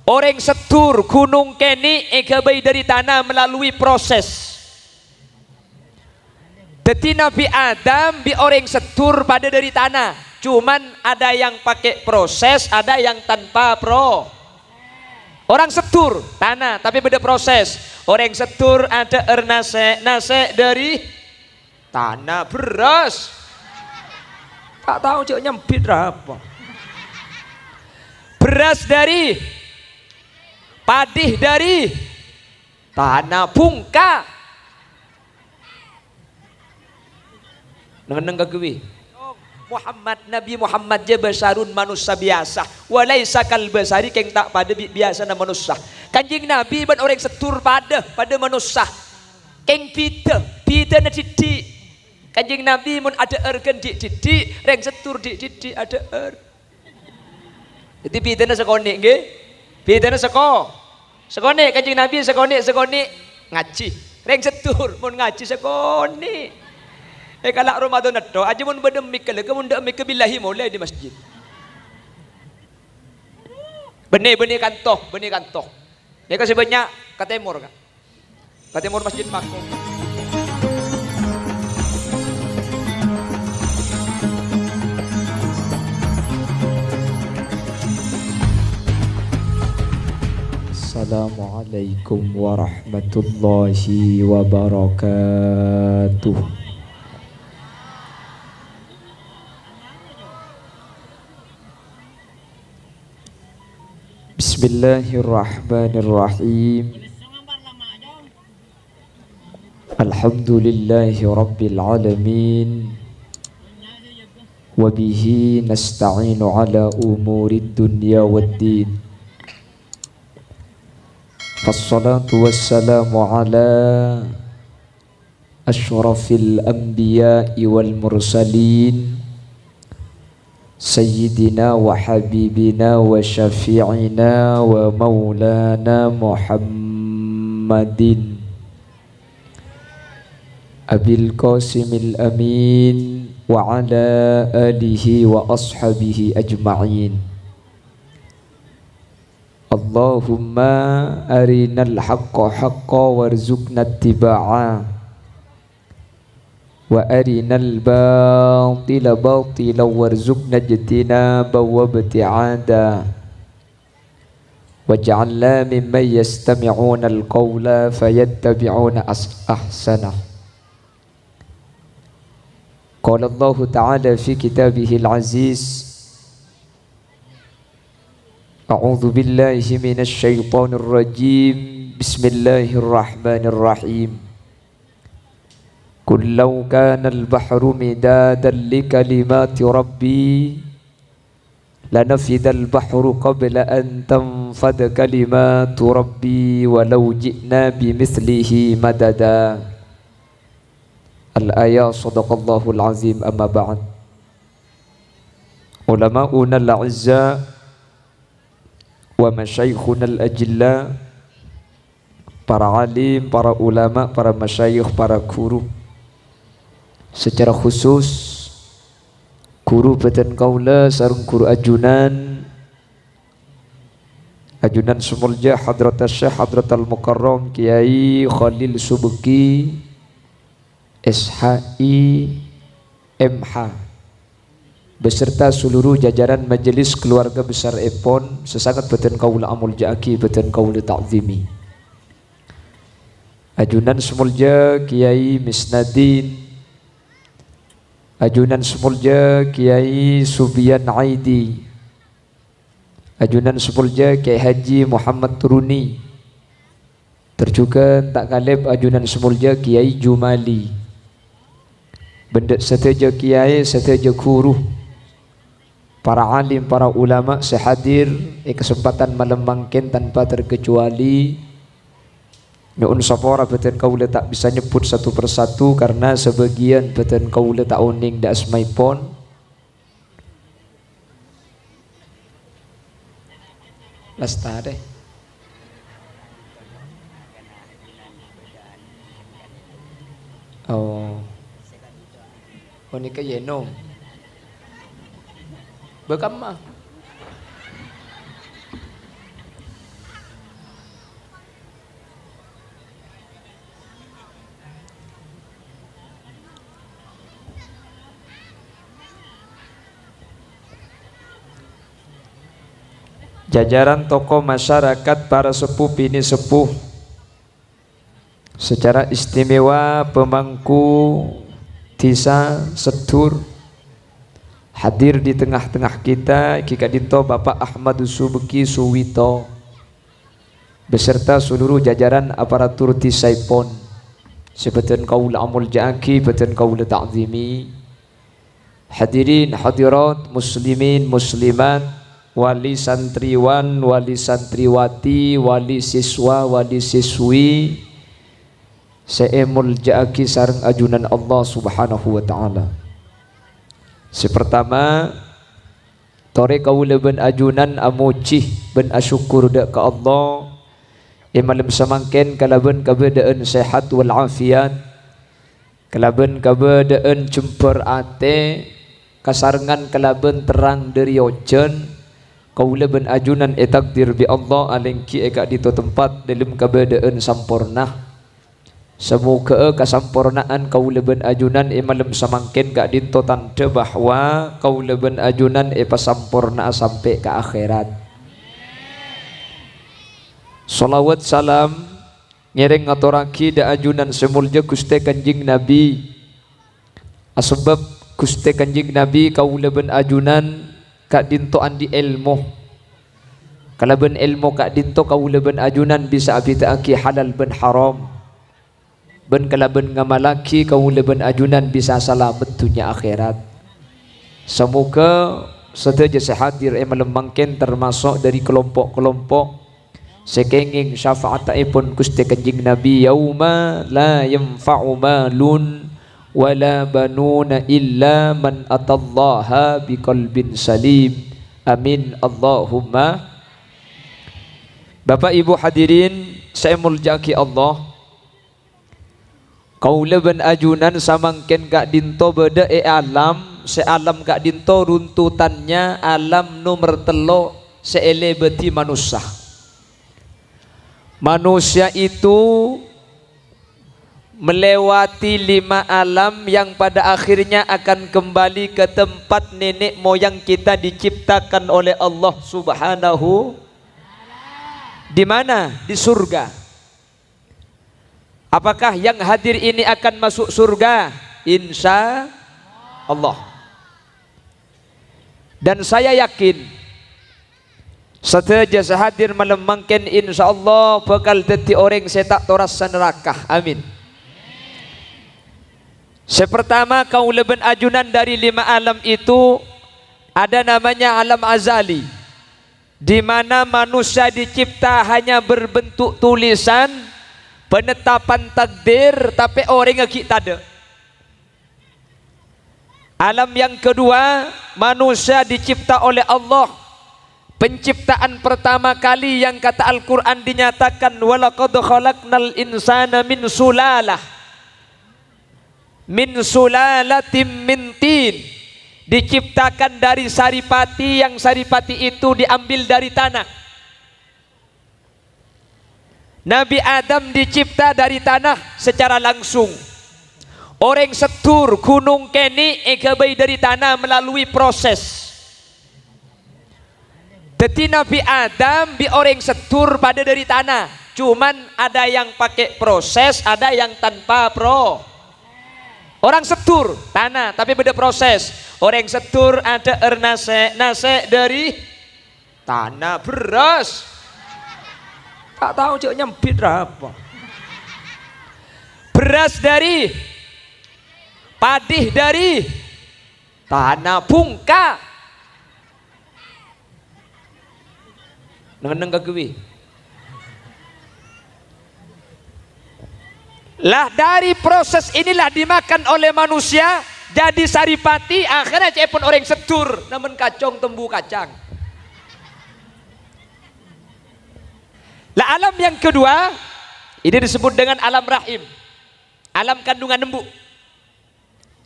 Orang setur gunung keni egabai dari tanah melalui proses. Jadi Nabi Adam bi orang setur pada dari tanah. Cuman ada yang pakai proses, ada yang tanpa Orang setur tanah tapi beda proses. Orang setur ada nase dari tanah beras. Tak tahu cok nyempit apa. Beras dari padih dari tanah bungka. Neng kegewi. Nabi Muhammad je basarun manusia biasa. Walaisa kal basari keng tak pada biasa na manusia. Kanjing Nabi ban orang setur pada manusia. Keng pita na didik. Kanjing Nabi mun ada erken didik, reng setur didik ada Jadi pita na sekonik nggih. Pita na sekonik kanjing Nabi sekonik ngaji. Reng setur mun ngaji sekonik. Kalau Ramadan itu, aja mun berdemik kalau kamu ndak mik billahi mulai di masjid. Benih kantoh. Ya kasih banyak ke timur kan. Ke timur Masjid Makmum. Assalamualaikum warahmatullahi wabarakatuh. Bismillahirrahmanirrahim. Alhamdulillahi rabbil alamin. Wa bihi nasta'inu ala umurid dunya waddin. Wassalatu wassalamu ala asyrafil anbiya'i wal mursalin Sayyidina wa habibina wa syafi'ina wa maulana Muhammadin Abil Qasimil Amin wa ala alihi wa ashabihi ajma'in. Allahumma arinal haqqa haqqa warzuqna ittiba'ah wa arinal batila batila warzuqna ijtinaba wa ibti'ada waj'alna mimman yastami'una al-qawla fayattabi'una ahsanah. Qala Allah Ta'ala fi kitabihil aziz A'udzu billahi minasy syaithanir rajim. Bismillahirrahmanirrahim. Qul law kana al-bahru midadan li kalimati rabbi lanafida al-bahru qabla an tanfada kalimatu rabbi walau ji'na bimithlihi madada. Al-ayat sadaqallahul azim. Amma ba'd. Ulama'una al-'izza wa masyayikhuna al-ajilla, para alim, para ulama, para masyayikh, para guru, secara khusus guru Batan Kaula sareng guru ajunan Sumulja Hadrat Syekh Hadrat Al-Mukarram Kiai Khalil Subki SHI MH beserta seluruh jajaran majelis keluarga besar Epon sesangat Batan Kaula Amul Ja'aki Batan Kaula Ta'zimi. Ajunan Sumulja Kiai Misnadin, Ajunan Sumulja Kiai Subian Aidi, Ajunan Sumulja Kiai Haji Muhammad Turuni, terjuga tak kalib Ajunan Sumulja Kiai Jumali, benda seteja kiai, seteja guru, para alim, para ulama sehadir kesempatan malam mangkin tanpa terkecuali. Nyuun sapora Batan Kaula tak bisa nyebut satu persatu karena sebagian Batan Kaula tak uning da asmai pon. Lasta deh. Oh. Oh ni kaya no. Bekam mah. jajaran tokoh masyarakat, para sepuh bini sepuh, secara istimewa pemangku desa Sedur, hadir di tengah-tengah kita Kika Dinto Bapak Ahmad Subeki Suwito beserta seluruh jajaran aparatur Tisaipon, sebeten kaula amul jaki, beten kaula ta'zimi, hadirin hadirat, muslimin muslimat, wali santriwan, wali santriwati, wali siswa, wali siswi, seemul jaki sareng ajunan Allah Subhanahu wa taala. Sepertama tore kaula ben ajunan amucih ben asyukur dak ka Allah malam samangken kalaben kabadaan sehat wal afiat, kalaben kabadaan jemper ate, kasarengan kalaben terang dari ojen, kaula ben ajunan takdir bi Allah alengki eka dito tempat dalam kabadaan sampurna. Semoga kasampurnaan kaula ben ajunan malam samangken gak dito tanda bahwa kaula ben ajunan pasampurna sampai ke akhirat. Salawat salam ngereng ngaturaki da ajunan semulja Gusti Kanjeng Nabi, asbab Gusti Kanjeng Nabi kaula ben ajunan kak dinto andi ilmu, kalaben ilmu kak dinto kaula ben ajunan bisa abitaaki halal ben haram, ben kalaben ngamalaki kaula ben ajunan bisa selamat dunia akhirat. Semoga sedaya sehadir malam mangken termasuk dari kelompok-kelompok sekenging syafaatipun Gusti Kanjeng Nabi, yauma la yanfa'u malun wala banuna illa man atallaha biqalbin salim. Amin Allahumma. Bapak Ibu hadirin saya muljaki Allah, kaula ben ajunan samangken gak dinto beda alam, sealam gak dinto runtutannya alam nomor telo seele beti manusia. Manusia itu melewati 5 alam yang pada akhirnya akan kembali ke tempat nenek moyang kita diciptakan oleh Allah Subhanahu. Di mana? Di surga. Apakah yang hadir ini akan masuk surga? Insya Allah. Dan saya yakin setelah hadir malam mangken insya Allah bakal jadi orang setak toras neraka. Amin. Sepertama kaula ben ajunan dari 5 alam itu ada namanya alam azali, di mana manusia dicipta hanya berbentuk tulisan penetapan takdir tapi orang ngeki tada. Alam yang kedua manusia dicipta oleh Allah, penciptaan pertama kali yang kata Al-Quran dinyatakan walaqad khalaqnal insana min sulalatin min tin, diciptakan dari saripati yang saripati itu diambil dari tanah. Nabi Adam dicipta dari tanah secara langsung. Orang Setur gunung keni egabai dari tanah melalui proses. Jadi Nabi Adam bi orang Setur pada dari tanah, cuman ada yang pakai proses, ada yang tanpa Orang Setur tanah tapi beda proses. Orang Setur ada nase dari tanah, beras tak tahu cok nyempit apa, beras dari padih dari tanah bungka neng kegewi lah. Dari proses inilah dimakan oleh manusia jadi saripati, akhirnya cepon orang Setur namun kacong tembu kacang. Lah alam yang kedua ini disebut dengan alam rahim, alam kandungan embu.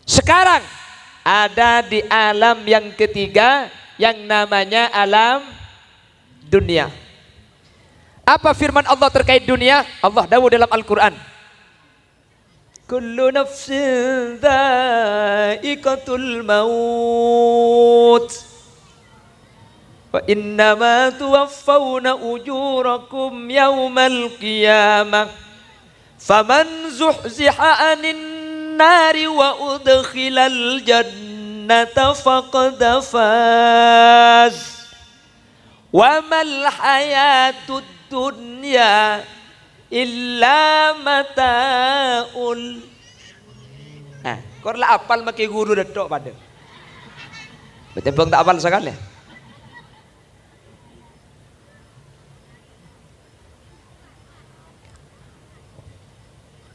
Sekarang ada di alam yang ketiga yang namanya alam dunia. Apa firman Allah terkait dunia? Allah dawuh dalam Al-Quran, kullu nafsin dha'iqatul maut. Wa innama tuwaffawna ujurakum yawmal qiyamah faman zuhziha 'anil nari wa udkhilal jannata faqad faz wa mal hayatud dunya illa mata'ul. Nah, kau lah apal makai guru datuk pada. Betul bang tak apal sekali.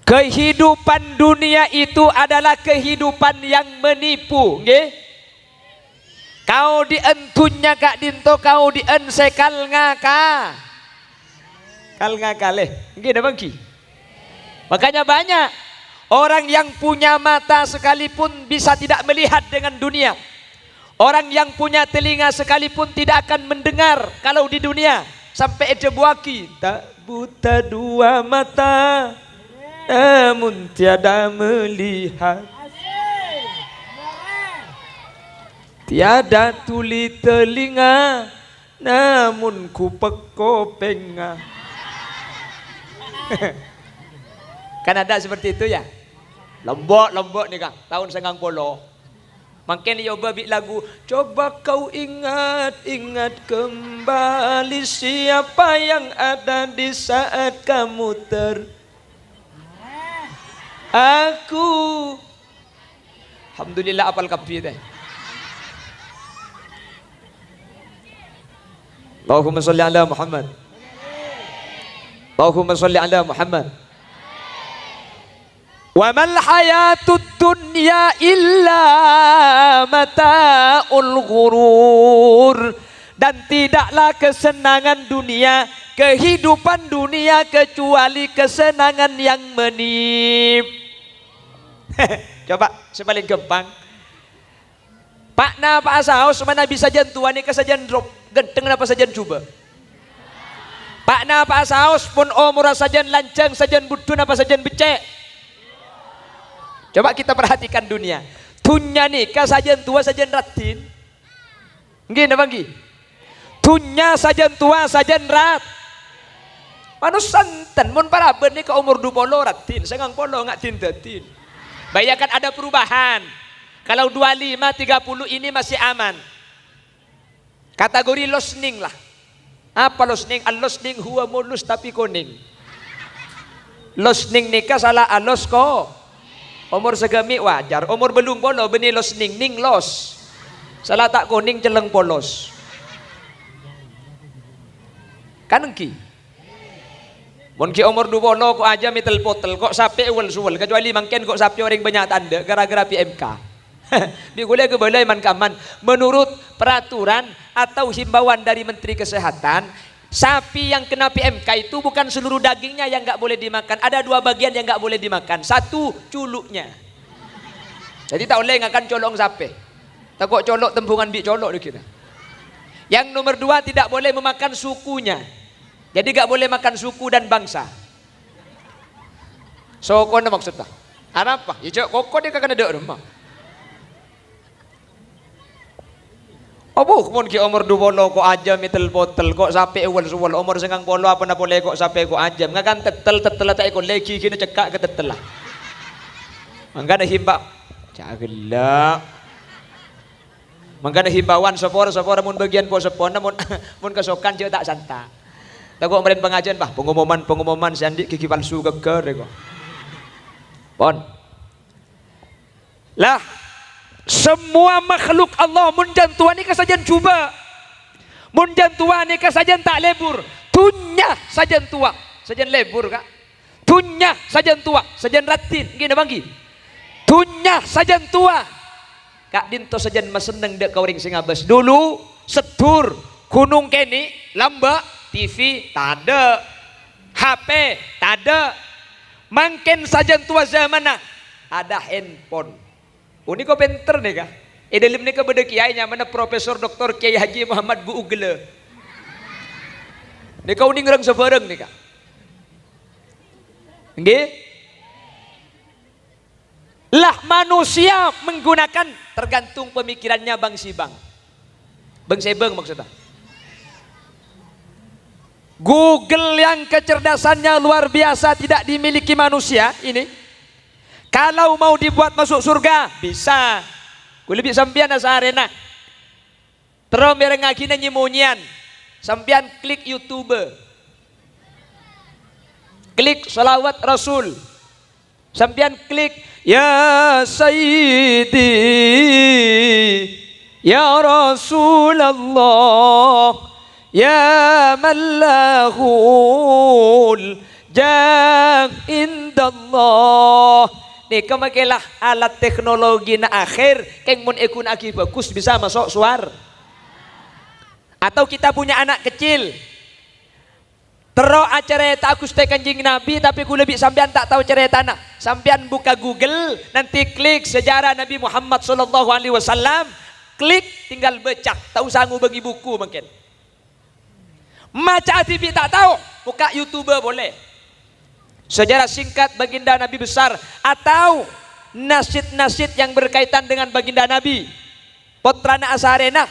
Kehidupan dunia itu adalah kehidupan yang menipu, nggih. Kau dientunya kak dinto, kau dien sekal ngaka. Kal ngakaleh, nggih dah bangki. Makanya banyak orang yang punya mata sekalipun bisa tidak melihat dengan dunia. Orang yang punya telinga sekalipun tidak akan mendengar kalau di dunia. Sampai eja buaki, tak buta dua mata namun tiada melihat, tiada tuli telinga namun ku pekopengah. Kan ada seperti itu ya. Lombok nih Kang, tahun 90. Makin nyoba bik lagu, coba kau ingat kembali siapa yang ada di saat kamu aku. Alhamdulillah apal kapi teh. Allahumma sholli ala Muhammad. Allahumma sholli ala Muhammad. Wa mal hayatud dunya illa mata'ul ghurur. Dan tidaklah kesenangan dunia, kehidupan dunia kecuali kesenangan yang menipu. Coba sepaling gampang. Pak na Pak Asaus mana bisa jan tua ni kesajan drop genteng apa sajan coba. Pak na Pak Asaus pun umur sajan lancang sajan budun apa sajan becek. Coba kita perhatikan dunia. Tunya ni kesajan tua sajan ratin. Nggih napa nggih? Tunya sajan tua sajan rat. Manus santen mun paraben ni ke umur 20 ratin, 90 ngak tin. Bayangkan ada perubahan. Kalau 25, 30 ini masih aman. Kategori losning lah. Apa losning? Al-losning huwa mulus tapi kuning. Losning nikah salah alos ko. Umur segami wajar. Umur belum polo benih losning ning los. Salah tak kuning celeng polos. Kan engki. Mun ki umur 20 kok aja mitel potel kok sape wal suwal kecuali mangken kok sape orang banyak tanda gara-gara PMK. Digulai ke balai man kaman menurut peraturan atau himbauan dari Menteri Kesehatan, sapi yang kena PMK itu bukan seluruh dagingnya yang nggak boleh dimakan, ada 2 bagian yang nggak boleh dimakan. Satu, culuknya. Jadi tak boleh ngakan colong sapi. Takut colok tembungan bi colok kita. Yang nomor 2, tidak boleh memakan sukunya. Jadi gak boleh makan suku dan bangsa. So kono maksudnya. Apa? Ya cok koko dia kagak ada rumah. Apa mun ki umur 20 kok aja mitel potel kok sape wal suwal umur 90 apa na boleh kok sape kok ajam ngakan tetel tak ikut lagi kini cekak ke tetel lah. Mangga himba jagelak. Mangga himbauan sepor mun bagian po sepon mun kesokan je tak santa. Takut meren pengajian bah pengumuman sandi kiki palsu geger kok. Pon. Lah semua makhluk Allah mun jantuan ni kasajan cuba. Mun jantuan ni kasajan tak lebur. Tunya sajan tua, sajan lebur kak. Tunya sajan tua, sajan ratin. Gini bangki. Tunya sajan tua. Kak dinto sajan maseneng dek kauring singabas. Dulu setur gunung keni lamba. TV tak ada, HP tak ada, mungkin saja tua zaman ada handphone. Ini kok pinter nih kah? Dalam ni kepada kiainya mana Profesor Dr. Kiai Haji Muhammad Bu Ugle. Ni kau ni ngerang sebarang nih kah? Nggih? Lah manusia menggunakan tergantung pemikirannya bang si bang. Bang sebeng maksudnya. Google yang kecerdasannya luar biasa tidak dimiliki manusia ini, kalau mau dibuat masuk surga bisa. Gue lebih sampian asa arena terus mereng ngagina nyimunyian sampian klik YouTube, klik salawat Rasul, sampian klik ya Sayyidi ya Rasulullah ya mallahul jah indallah. Nih kemakilah alat teknologi na akhir keng mun ekun aki bagus bisa masuk suar. Atau kita punya anak kecil tero acara aku stay kanjing Nabi tapi ku lebih sampean tak tahu cerita nak. Sampean buka Google nanti klik sejarah Nabi Muhammad sallallahu alaihi wasallam, klik tinggal baca, tahu sanggup bagi buku mungkin. Maca TV tak tahu, buka YouTube boleh. Sejarah singkat baginda Nabi besar atau nasid-nasid yang berkaitan dengan baginda Nabi. Potrana asarena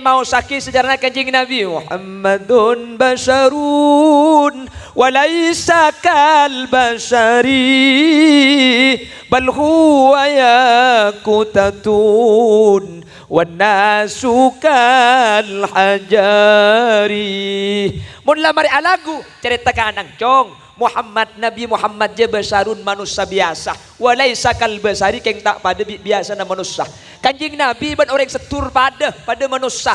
mau saki sejarah kanjeng Nabi Muhammadun basharun walaysa kal bashari bal huwa yaqutatun wan nasu kal hajari. Mun lamari alagu cerita ka anang cong Muhammad Nabi Muhammad je basarun manusia biasa walaysa kal basari keng tak pada biasa na manusia. Kanjing Nabi ban orang setur pada manusia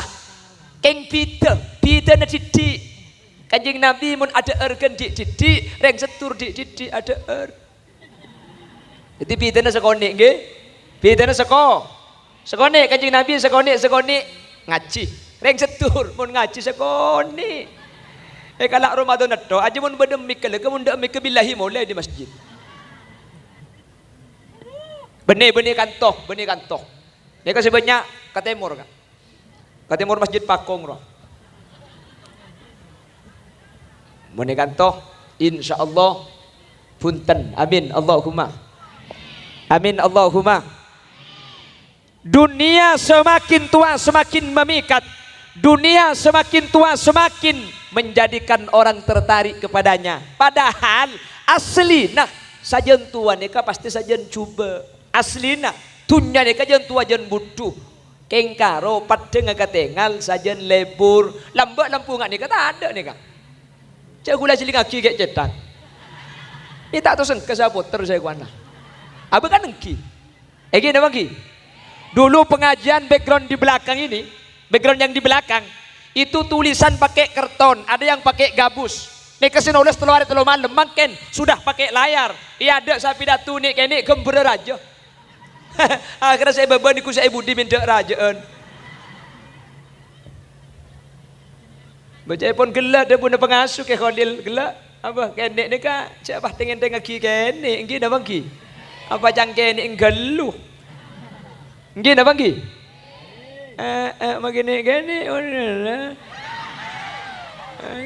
keng pita na didik. Kanjing Nabi mun ada ergen didik reng setur didik ada jadi pita na sekone nggih, pita na sekone kanjing Nabi sekone ngaji reng setur mun ngaji sekone. Kalau Ramadan itu aja mun bedemik kalau kamu ndak mik billahi mulai di masjid. Benih kantoh. Ini kasih banyak ke timur kan. Ke timur masjid Pakong roh. Benih kantoh insyaallah punten. Amin Allahumma. Amin Allahumma. Dunia semakin tua semakin memikat. Dunia semakin tua semakin menjadikan orang tertarik kepadanya. Padahal aslina sajen tua neka pasti sajen cuba. Aslina tunya neka jen tua jen butuh. Kengkaro pada ngakatengal sajen lebur. Lambak lampungan neka tak ada neka. Cak gula cilik aki kayak cetak. Ini tak tahu sengke saya puter saya kuana. Apa kan engki? Egi nama ki? Dulu pengajian background di belakang ini. Background yang di belakang itu tulisan pakai kerton, ada yang pakai gabus. Nih kasih nulis telur malam, makin sudah pakai layar. Iya ada sapi datu nih kene gember raja. Akhirnya saya beban iku saya budi minta rajaan. Baca pun gelak dia punya pengasuh ke Khalil gelak. Apa kene nih kak? Siapa tengen ki kene? Enggi napa ki? Apa jang kene enggelu? Enggi napa ki? Begini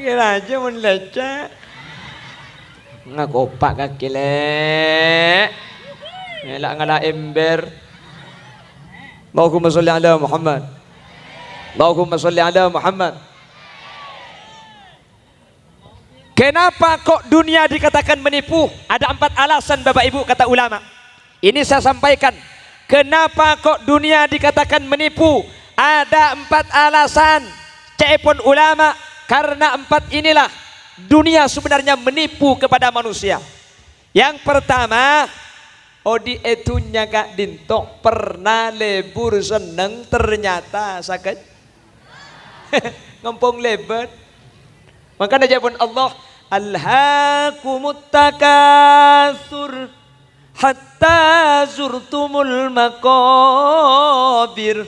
kira aja mun lecak ngakopak kaki lek ngelak ngala ember. Allahumma sholli ala Muhammad. Allahumma sholli ala Muhammad. Kenapa kok dunia dikatakan menipu? Ada 4 alasan Bapak Ibu kata ulama. Ini saya sampaikan. Kenapa kok dunia dikatakan menipu? Ada 4 alasan. Cepon ulama karena 4 inilah dunia sebenarnya menipu kepada manusia. Yang pertama, odi etunya kak dintok pernah lebur seneng ternyata sakit. Ngompong lebat. Makanya jawabun Allah, alhaakumut takatsur hatta zurtumul maqabir.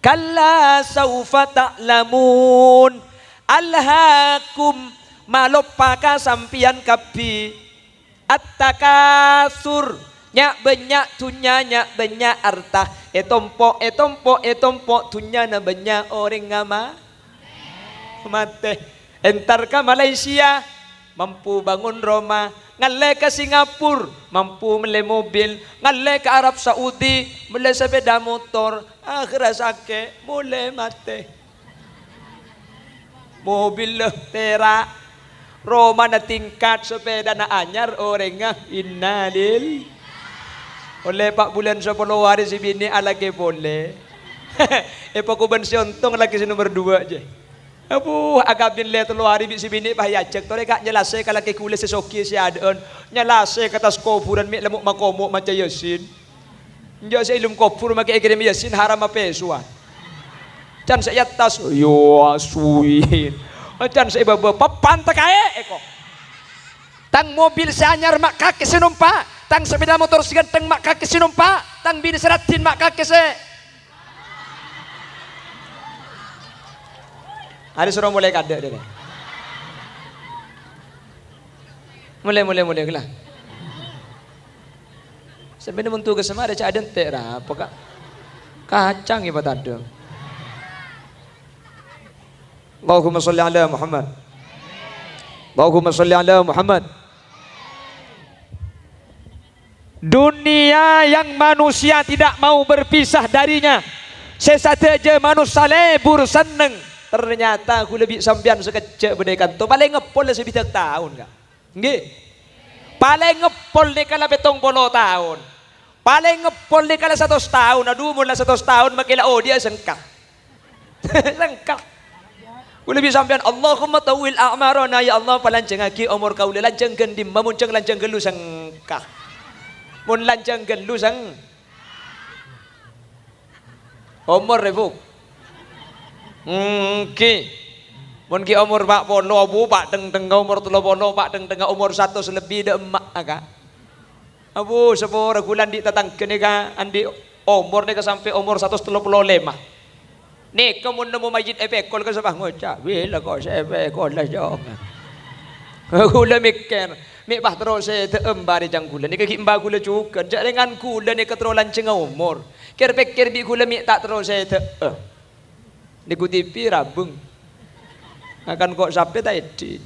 Kalla saufa ta'lamun. Alhaakum malopaka sampian kapi at-takatsur nyak banyak tunya nyak banyak arta etompo tunya na banyak orang ngama mate entar ka Malaysia mampu bangun Roma, ngalle ke Singapura mampu beli mobil, ngalle ke Arab Saudi beli sepeda motor, akhirnya sakit mulai mati. mobil tera Roma na tingkat sepeda na anyar orangnya innalil oleh 4 bulan 10 hari si bini alagi boleh pagkubansyon tong lagi si nomor 2 aja abu agabin le 3 hari si bini pahayajak tore kak nyelase kalaki kulis si soki si adon nyelase katas kofuran mi lemuk makomo maca yasin nja sa ilum kofur maki ekrim yasin haram pesuan can saya tas yo asuin can saya baba papan takae eko tang mobil seanyar mak kaki sinumpa tang sepeda motor seganteng mak kaki sinumpa tang bini seratin mak kaki se hari suruh mulai kada deh mulai lah sebenarnya untuk kesema ada cadan tera apa kak kacang ya ada Allahumma sholli ala Muhammad Allahumma sholli ala Muhammad. Dunia yang manusia tidak mau berpisah darinya sesaja manusia lebur seneng ternyata aku lebih sampian sekecek bedekan tu paling ngepol sebitak tahun kak nggih paling ngepol ni kala 70 tahun paling ngepol ni kala 100 tahun aduh mula 100 tahun makila oh dia sengkak sengkak aku lebih sampian Allahumma tawil a'marana ya Allah palanjang lagi umur kau lanjang gendim mamuncang lanjang gelu sengkak mun lanjang gelu sang umur rebu mun ki umur 40 abu pak deng umur 30 pak deng umur 100 lebih de emak aga abu sepura bulan di tatang kene ka andi umur ni ka sampai umur 135 nih kamu nemu masjid epekol ka sabah ngocak bila kok saya epekol lah jong gula mikir mik bah terus saya teembari jang gula ni kaki mbak gula juga jak dengan gula ni keterolan cenga umur kira pikir bi gula mik tak terus saya ni kutipi rabung akan kok sampai tak edit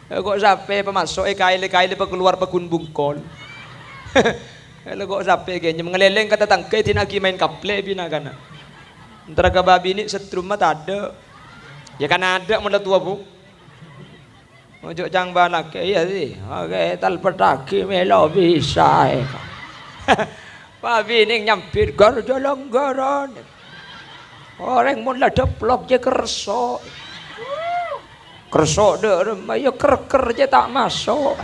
kok sampai pemasok kail keluar pekun bungkol kalau kok sampai kayaknya mengeleleng kata tangkai tinagi main kaple bina kana antara ke babi ini setrum mah tak ada ya kan ada muda tua bu ojo jang balak iya sih oke tal petaki melo bisa babi ini nyampir gar jolonggaran orang mula deplok je kerso deh ya ker je tak masuk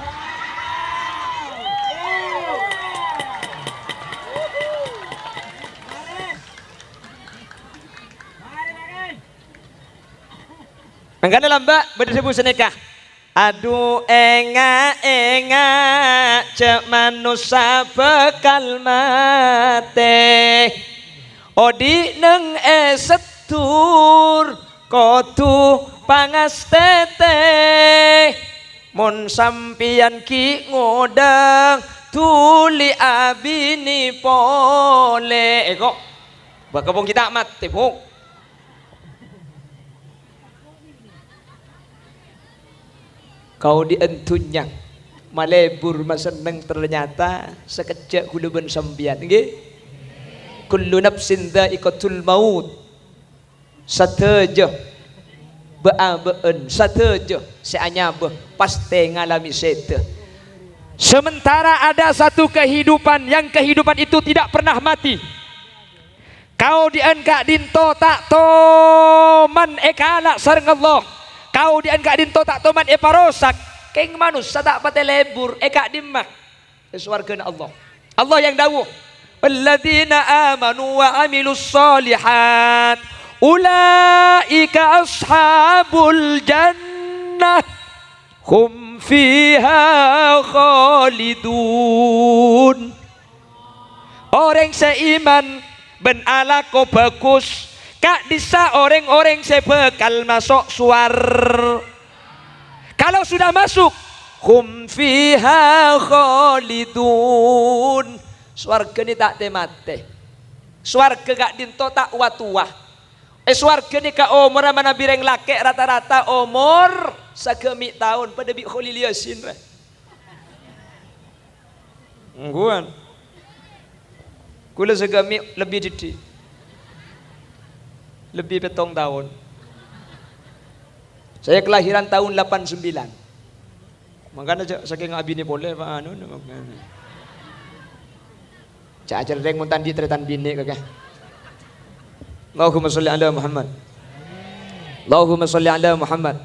Angkana lambak berdisebut senekah aduh enga cek manusia bekal mate odi neng setur kotu pangas tete mon sampian ki ngodang tuli abini pole kok bakabong kita mati bu kau dientunya malebur maseneng ternyata sekejap hulu ben sambian nggih kullu nafsin dha'iqatul maut satejo baabeun satejo seanyabeh pasti ngalami sete sementara ada satu kehidupan yang kehidupan itu tidak pernah mati kau diangkat dinto tak toman ekala sareng Allah kau diangkat dinto tak toman parosak keng manusia tak pate lebur eka dimah swargana Allah Allah yang dawuh alladzina amanu wa amilus solihat ulaika ashabul jannah hum fiha khalidun orang seiman ben ala ko bagus kak disa orang-orang sebekal masuk suar kalau sudah masuk hum fiha khalidun swarga ni tak temate swarga gak dinto tak watuah swarga ni ka umur mana bireng laki rata-rata umur sagemi tahun pada bi khulil yasin ngguan kula sagemi lebih didi lebih 7 tahun Saya kelahiran tahun 89. Makanya saking abine boleh Pak anu. Cak ajar reng mun tandi tretan bini kakek. Allahumma sholli ala Muhammad. Allahumma sholli ala Muhammad.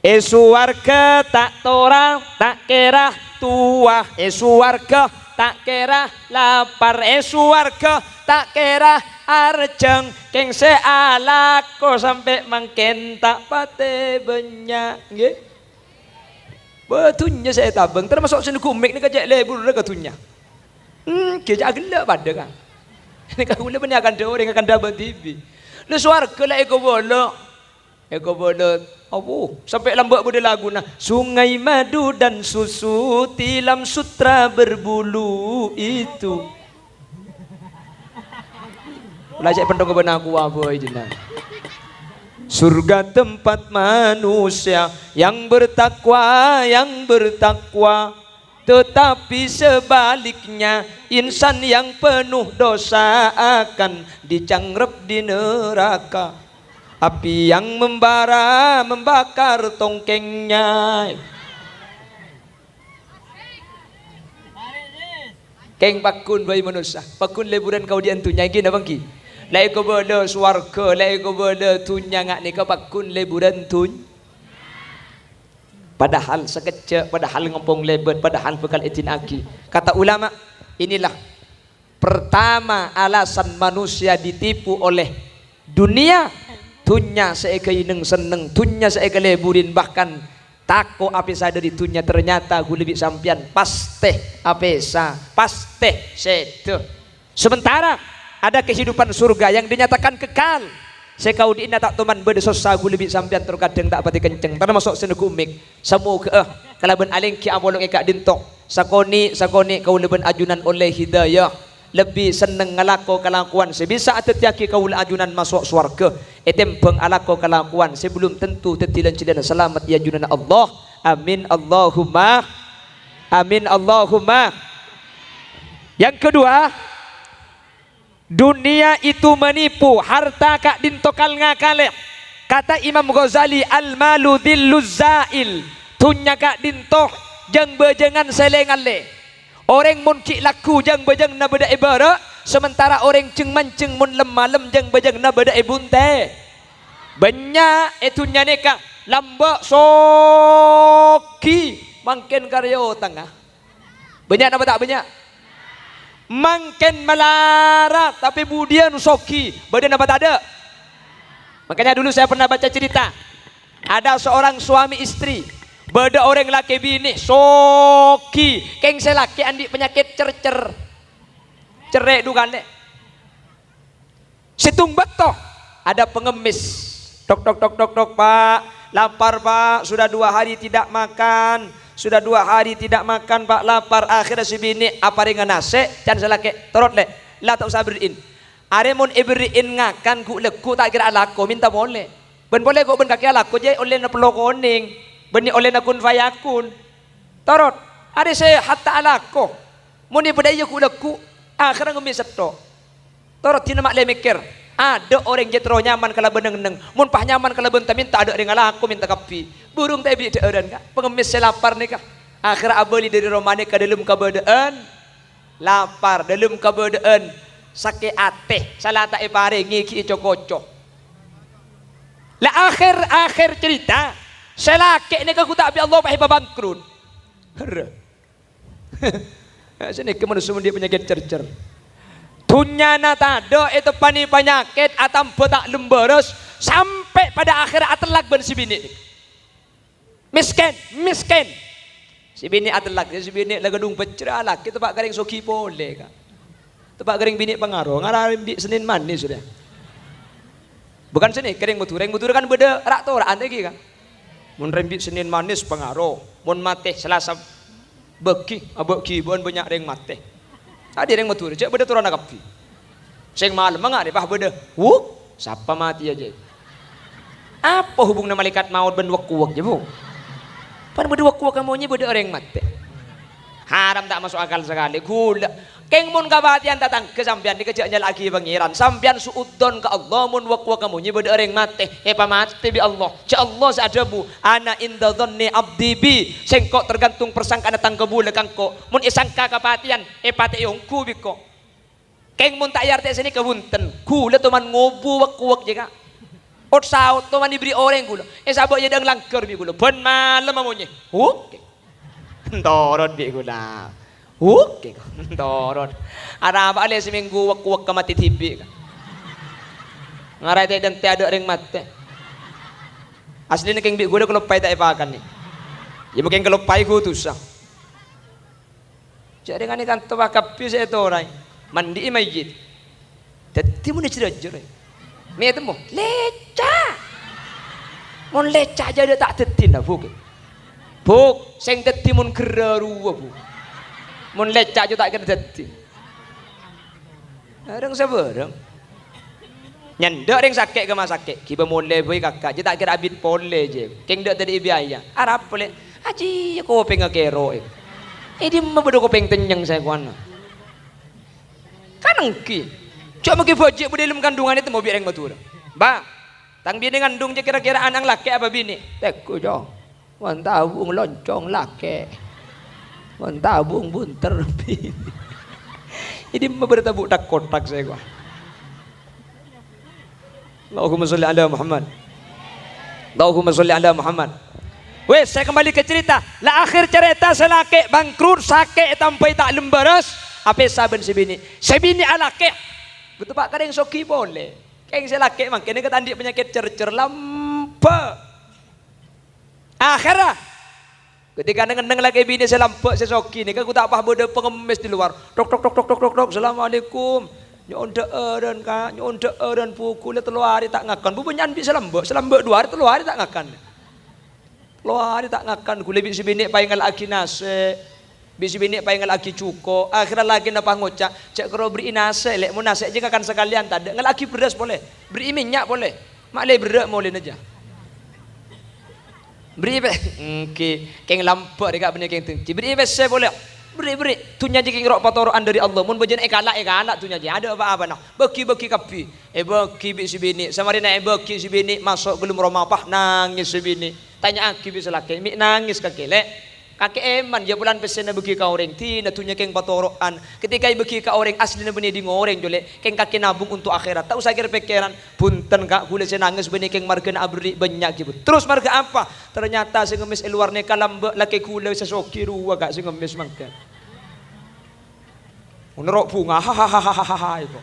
Suwarga tak tora tak kira tua. Suwarga tak kira lapar. Suwarga tak kira arjeng. Keng sealako sampai mangken tak pate banyak. Nggih. Betunya saya tabang. Termasuk sini kumik ni kajak lebur ke tunya. Kejak gelap pada kan. Ini kalau boleh akan ada orang akan dapat TV. Lu suarga lah eko bolok. Eko bolok. Apa? Sampai lambat pada lagu nah. Sungai madu dan susu tilam sutra berbulu itu. Belajar pendong benar aku apa jenah. Surga tempat manusia yang bertakwa, yang bertakwa. Tetapi sebaliknya insan yang penuh dosa akan dicanggrep di neraka. Api yang membara membakar tongkengnya. Keng pakun bayi manusia, pakun liburan kau diantunya gini abang ki. Lai ko bela swarga, lai ko bela tunya ngak ni kau pakun liburan tun. Padahal sekejap, padahal ngempong lebat, padahal bekal itin aki. Kata ulama, inilah pertama alasan manusia ditipu oleh dunia. Tunya seeka ineng seneng, tunya seeka leburin, bahkan tako apesa dari tunya ternyata gue lebih sampian pasteh apesa, pasteh seto. Sementara ada kehidupan surga yang dinyatakan kekal. Sekau di tak teman berdosa gue lebih sampian terkadang tak pati kenceng. Termasuk senegumik. Semoga kalaban aling ki amolong eka dintok. Sakoni kau leben ajunan oleh hidayah. Lebih seneng ngalako kelakuan sebisa atetiaki kau ajunan masuk swarga. Etempeng alako kelakuan sebelum tentu tetilan cidan selamat ya ajunan Allah. Amin Allahumma. Amin Allahumma. Yang kedua, dunia itu menipu, harta kak dintokal ngakale. Kata Imam Ghazali, al-malu dhilluz zail. Tunya kak dintoh jeng bejengan selengan le. Orang mun ki laku jeng bejeng na beda ibara, sementara orang ceng manceng mun lemalem jeng bejeng na beda ibunte. Banyak itunya neka lambak soki mangken karyo tengah. Banyak apa tak banyak? Mangken melarat tapi budian soki, badan apa tak ada. Makanya dulu saya pernah baca cerita, ada seorang suami istri, beda orang laki bini soki, keng selaki andi penyakit cercer, cerek dugane. Situng beto ada pengemis, tok pak, lapar pak, sudah 2 hari tidak makan. Sudah 2 hari tidak makan pak, lapar. Akhirnya si bini apa ringan nase can selake torot le la tak usah beriin are mun iberiin ngakan ku leku tak kira alako minta boleh ben boleh kok ben kaki alako je oleh na pelokoning beni oleh na kun fayakun torot are se hatta alako mun ibedaya ku leku akhirnya ngemis seto torot tina mak le mikir ada orang jetro nyaman kalau beneng-neng mun pah nyaman kalau benta minta ada dengan aku minta kapi burung tak bi deuran kak pengemis lapar nih kak akhir abeli dari romane ka dalam kabadaan lapar dalam kabadaan sakit ate salah tak ipare ngiki cocok lah akhir cerita selake ni aku tak bi Allah pah bangkrut sini ke manusia dia penyakit cercer tunyana tado itu pani penyakit atam betak lembaros sampai pada akhir atelak ben si bini miskin si bini atelak si bini lagadung pecralak kita pak garing soki boleh kak tempat garing bini pengaruh ngararim di Senin manis sudah bukan sini garing mutur kan beda rak tora ante ki kan mun rembit Senin manis pengaruh mun mate Selasa beki bon banyak reng mate tadi yang matur, cek beda turun kapi. Sing malam mangak pah beda. Siapa mati aja. Apa hubungnya malaikat maut ben wak-wak je bu? Pan beda wak-wak kamunya beda orang mati. Haram tak masuk akal sekali. Gula Keng mun kabatian datang ke sampean dikejaknya lagi pangeran. Sampean suudon ke Allah mun wak kamu nyebut orang mate. Pamate bi Allah. Ja Allah sadabu ana inda dhanni abdi bi. Sengkok tergantung persangkaan datang ke bule kangko. Mun isangka kabatian pate yongku biko. Keng mun tak yarte sini kebunten. Gula teman ngobu wak jeka. Ot saut teman diberi orang gula. Sabok jedang langker bi gula. Ben malam amunye. Oke. Torot bi gula. Oke, torot. Ada apa alias seminggu wak ke mati tibi. Ngarai teh dan tiada ring mati. Asli ni keng bi gula kalau pai tak ipakan ni. Ya mungkin kalau pai ku tu sah. Jadi kan ikan tu kapi saya tu orang mandi majid. Tadi mana cerita. Mie temu leca. Mon leca jadi tak tetin dah buk. Buk, seng teti mon keraru bu. Mun lecak jo tak kena dadi. Areng sabareng. Nyendek ring sakit ke mas sakit. Kiba mole boy kakak je tak kira abit pole je. Keng dak tadi biaya. Arab pole. Aji ko pengen kero. Di mah bodo ko pengen tenyeng saya kuana. Kan engki. Cok magi bojek bude dalam kandungan itu mau biar yang matur. Ba, tang bini ngandung je kira-kira anak laki apa bini? Teku jo. Wan tabung loncong laki. Tabung bunter bini. Ini bertabuk tak kotak saya gua. Allahumma sholli ala Muhammad. Allahumma sholli ala Muhammad. Wes saya kembali ke cerita. Lah akhir cerita selake bangkrut sakit sampai tak lembaras. Apa saben sebini? Sebini alake. Betul pak kadang soki boleh. Keng selake makanya ketandik penyakit cercer lampa. Akhirnya ketika neng lagi bini saya lampak saya soki ni kan aku tak apa bodoh pengemis di luar. Tok. Assalamualaikum. Nyonda dan kak, nyonda dan pukul 3 hari tak ngakan. Bu penyan bi selambak 2 hari 3 hari tak ngakan. 3 hari tak ngakan. Kule bi bini paingal lagi nase. Bi bini paingal lagi cuko. Akhirnya lagi napa ngocak. Cek karo beri nase, lek mau nase je kan sekalian tadi. Ngalaki beras boleh. Beri minyak boleh. Mak le berak boleh aja. Beri keng lampak dekat benda keng tengci. Beri saya boleh. Beri tunya je keng rok patoroan dari Allah. Mun bejen ekalak tunya je. Ada apa nah. Bagi kapi. Bagi bi si bini. Samarina bagi si bini masuk gelum rumah pah nangis si bini. Tanya aki bi selaki. Mi nangis kakek lek. Kakek eman je bulan pesen bagi ka orang. Tina tunya keng patoroan. Ketika bagi ka orang asli na benih di ngoreng jole. Keng kakek nabung untuk akhirat. Tak usah kira pikiran. Punten kak gule saya nangis benih keng marga na abri banyak gitu. Terus marga apa? Ternyata si ngemis luar ni kalamba laki gule sesoki ruwa kak si ngemis mangka. Menerok bunga hahaha itu.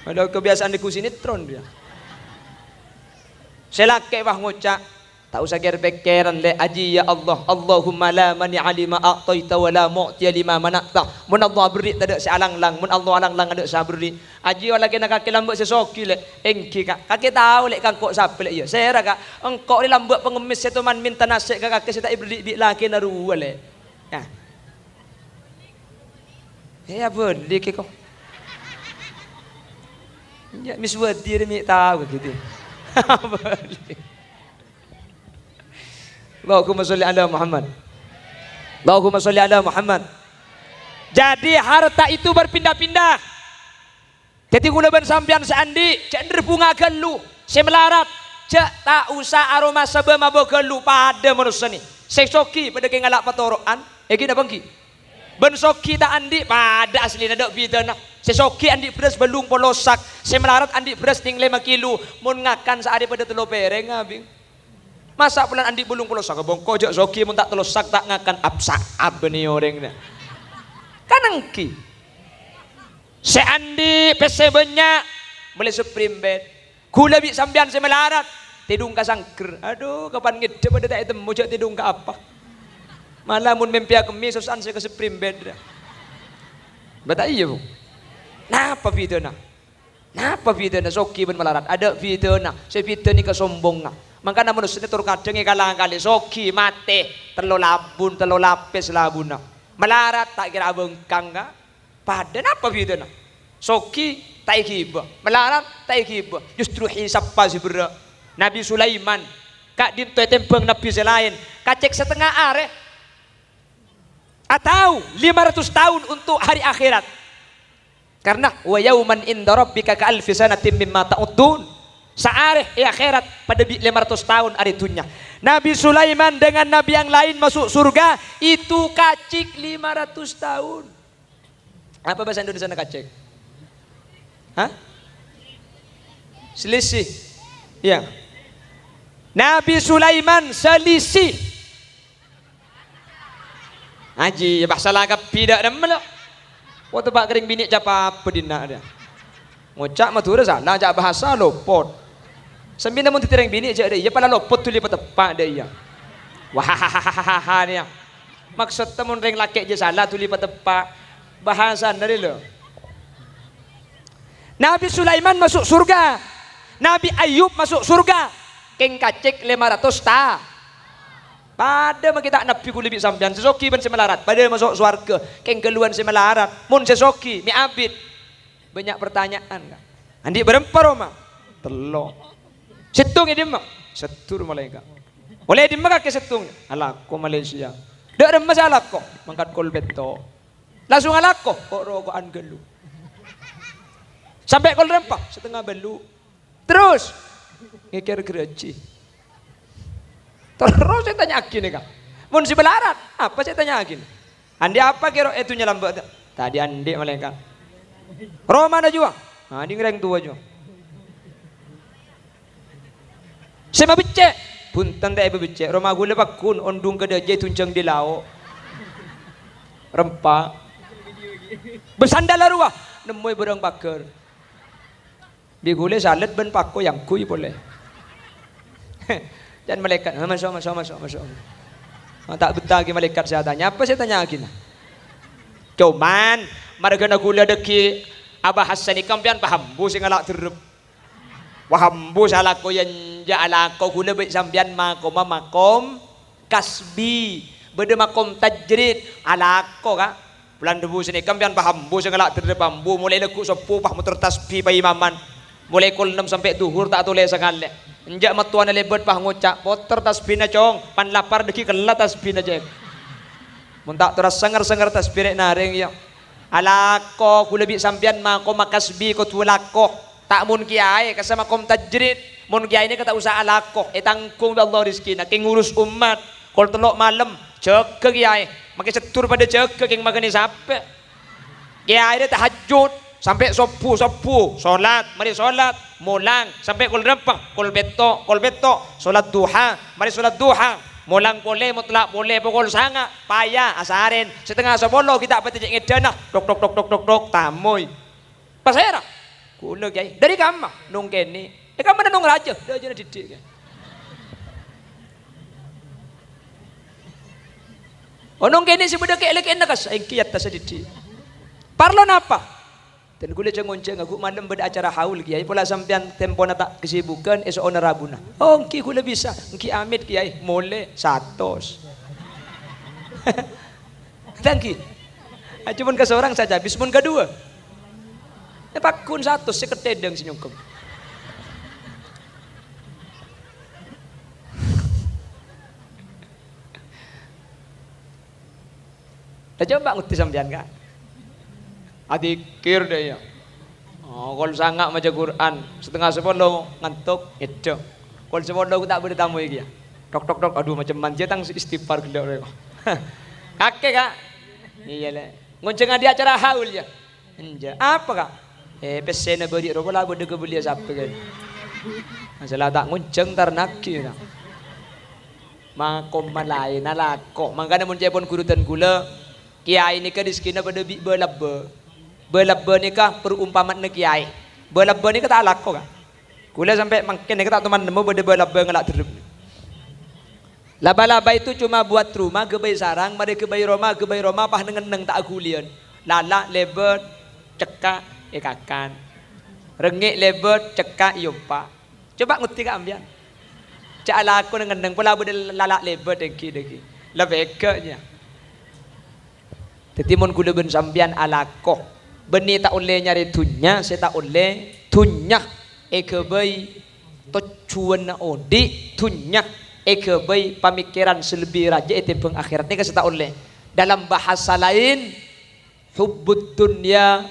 Ada kebiasaan di kusinetron dia. Selake bah ngocak. Tak usah kira pikiran le aji ya Allah. Allahumma la mani alima a'taita wa la mu'tiya lima manakta. Mun Allah beri tak ada sealang-lang. Mun Allah alang-lang ada sabri. Aji wala kena kaki lambak sesoki le. Engki kak. Kaki tahu le kang kok sape le iya. Saya kak. Engkau ni lambak pengemis itu man minta nasik kak kaki saya tak beri bi laki naruwa le. Ya. Ya boleh ke kau. Ya miswadi ni tahu gitu. Boleh. Allahumma sholli ala Muhammad. Allahumma sholli ala Muhammad. Jadi harta itu berpindah-pindah. Jadi gula ban sampean seandi, cender bunga gelu, saya melarat, cek tak usah aroma sebe mabo gelu pada manusia ni. Saya soki pada keng alak patoroan, gini bangki. Ben soki tak andi pada asli nada bidana. Saya soki andi beras belung polosak, saya melarat andi beras ting 5 kilo, mun ngakan sehari pada 3 pereng abing. Masa pulang andi belum pulau sak bongko jok zoki mun tak telosak tak ngakan absak abeni orangnya. Kanangki. Se andi pese banyak beli supreme bed. Gula bi sambian se melarat. Tidung ka sangker. Aduh kapan ngide pada tak temu jok tidung ka apa. Malah mun mempia kemis susan se ke supreme bed. Bata iya bu. Napa video na? Napa video na zoki ben melarat? Ada video na. Se video ni kesombong na. Maka namun manusia tur kadang kalang kali soki mate telo labun telo lapis labuna melarat tak kira bengkang ka pada apa bidana soki tak ikiba melarat tak ikiba justru hisap pas berak Nabi Sulaiman kak dinto tempeng nabi selain kacek setengah are atau 500 tahun untuk hari akhirat Karena wa yauman inda rabbika ka alfi sanatin mimma ta'udun. Seareh akhirat pada 500 tahun ada dunia. Nabi Sulaiman dengan nabi yang lain masuk surga itu kacik 500 tahun. Apa bahasa Indonesia kacik? Hah? Selisih. Ya. Nabi Sulaiman selisih. Haji bahasa lagap tidak ada melok. Waktu pak kering bini capa apa dina dia. Ngocak matura salah jak bahasa lopot. Sambil namun titereng bini je dia, pala lopot tuli patepak dia. Wah dia. Maksud temun reng laki je salah tuli patepak bahasa dari lo. Nabi Sulaiman masuk surga. Nabi Ayub masuk surga. Keng kacek 500 ta. Pada kita nabi ku lebih sampean sesoki ben semelarat. Pada masuk surga. Keng keluan semelarat. Mun sesoki mi abid. Banyak pertanyaan kan. Andi berempat Roma. Telok. Setung ini mak, setur malaikat. Boleh di mak ke setung? Alak ko Malaysia. Dak ada masalah kok, mangkat kol beto. Langsung alak kok rokokan gelu. Sampai kol rempak setengah belu. Terus ngekir gereji. Terus saya tanya gini kak. Mun si belarat, apa saya tanya gini? Andi apa kira itu nyelambat? Tadi andi malaikat. Roma ada juga. Nah, di ngereng tua juga. Saya becek, punten tak becek. Rumah gula pakun, ondung ke dia tuncang di laut. Rempak. Bersandal ruah, nemui berang bakar. Di gula salat ben pakko yang kui boleh. Dan malaikat, masuk. Tak betah lagi malaikat saya tanya, apa saya tanya lagi? Cuman, marga na gula deki Abah Hasan ni kampian paham, bu sing alak terep. Wahambu salah ko yan ja'ala ko gula baik sambian makom kasbi beda makom tajrid ala ko ka bulan debu sini kampian paham bu sengalak terdepan bu mulai leku sopu pah motor tasbih pai imaman mulai kul 6 sampai duhur tak toleh sekali enjak matuan lebet pah ngucak motor tasbih na cong pan lapar deki kelat tasbih na jek mun tak terus senger tasbih naring ya ala ko gula baik sambian makom kasbi ko tulako tak mun kiai kasama kom tajrid mun kiai ini kata usaha lakoh tanggung Allah rezeki nak ngurus umat kol telok malam cek ke kiai makai setur pada cek ke king magani sampai kiai dia tahajud sampai sopu solat mari solat mulang sampai kol rempah kol beto solat duha mari solat duha mulang boleh mutlak boleh pukul sanga payah asarin setengah 10 kita apa tejek ngedana dok tamoy pasera kula kiai dari kamah nung kene kamah nung raja dah aja didik kan nung kene si budak elek enak kas kiat tas didik parlon apa dan kula cengonceng aku malam beda acara haul kiai pola sampean tempo na tak kesibukan esok ona rabuna ki kula bisa ki amit kiai mole 100 tangki cuma ke seorang saja bismun kedua pakun 100 seketedeng senyungkem. Dah coba nguti sampean kan? Adikir deh ya. Kalau sangat maca Quran setengah 10 ngantuk itu. Kalau 10 aku tak boleh tamu lagi ya. Tok aduh macam manja tang istighfar gelak rek. Kakek kak. Iya le. Ngonceng di acara haul ya. Enja. Apa kak? Pesena beri robola bodoh kebelia siapa kan? Masalah tak ngunceng tarnaki kan? Makom malai nalako. Makanya mun jepon kurutan gula. Kiai ni kan diskina pada belabbe ni kah perumpamaan ni kiai. Belabbe ni kata alako kan? Gula sampai makin ni kata teman nemu pada belabbe ngalak terus. Laba-laba itu cuma buat rumah kebayi sarang, mari kebayi Roma pah neng tak kulian. Lala lebet cekak ikakan. Rengik lebet cekak yumpa. Coba nguti ka ambian. Cak ala aku neng pula bude lalak lebet deki. Lebeknya. Tetimun kuda ben sambian alako. Beni tak oleh nyari tunya, saya tak oleh tunya. Kebayi tocuan na odi tunya. Kebayi pemikiran selebih raja itu pengakhirat ni kasih tak oleh. Dalam bahasa lain hubbud dunya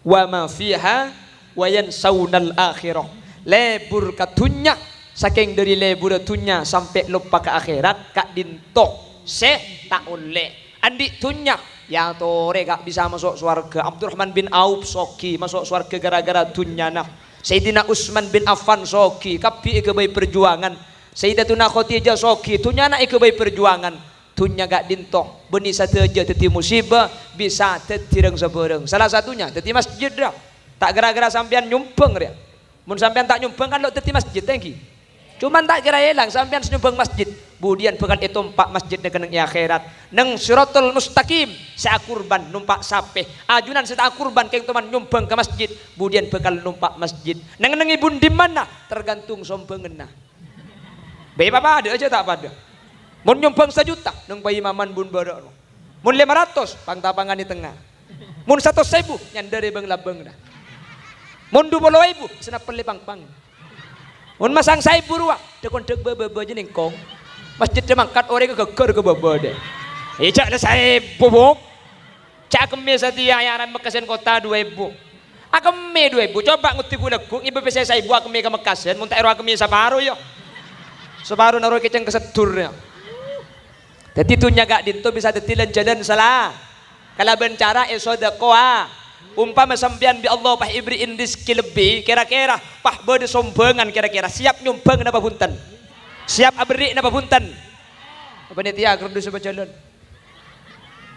wa ma fiha wa yansawnal akhirah. Lebur katunya saking dari lebur tunya sampai lupa ke akhirat kak dinto se tak oleh andi tunya ya tore gak bisa masuk surga. Abdurrahman bin Auf soki masuk surga gara-gara tunya nah. Sayyidina Utsman bin Affan soki kapi ikebai perjuangan. Sayyidatuna Khadijah soki tunya na ikebai perjuangan. Tunya gak dinto beni satu aja teti musibah bisa tetireng sebereng. Salah satunya teti masjid dah. Tak gara-gara sampean nyumpeng dia. Mun sampean tak nyumbang kan lo teti masjid tengki. Cuman tak kira hilang sampean nyumbang masjid. Kemudian bekal itu empat masjid dengan akhirat. Neng siratul mustaqim sa kurban numpak sape. Ajunan sa kurban keng teman nyumbang ke masjid. Kemudian bekal numpak masjid. Neng ibun di mana? Tergantung sombengenna. Bayi apa ada aja tak pada. Mun nyumbang 1 juta neng bayi maman bun badak. Mun 500 pangtapangan di tengah. Mun 100.000 nyandere bang labeng dah. Mun 20.000 senap perli pang-pang. Mun masang 1.000 ruang dekon dek bebe jeneng kong. Masjid demangkat orang kegeger ke bebe deh. Ijak le 1.000 buk. Cak kemi setia yang Mekasen kota 2.000. Akemi 2.000 coba nguti ku leguk ibu pese 1.000 akemi ke Mekasen mun tak ero akemi sabaru yo. Sabaru naro keceng kesedur ya. Dadi tunya gak dinto bisa detilan jalan salah. Kalau bencara sedekah. Umpama sampean bi Allah pah ibriin rizki lebih kira-kira pah bade sombongan kira-kira siap nyumbang napa punten siap abri napa punten panitia kerdu sebab jalan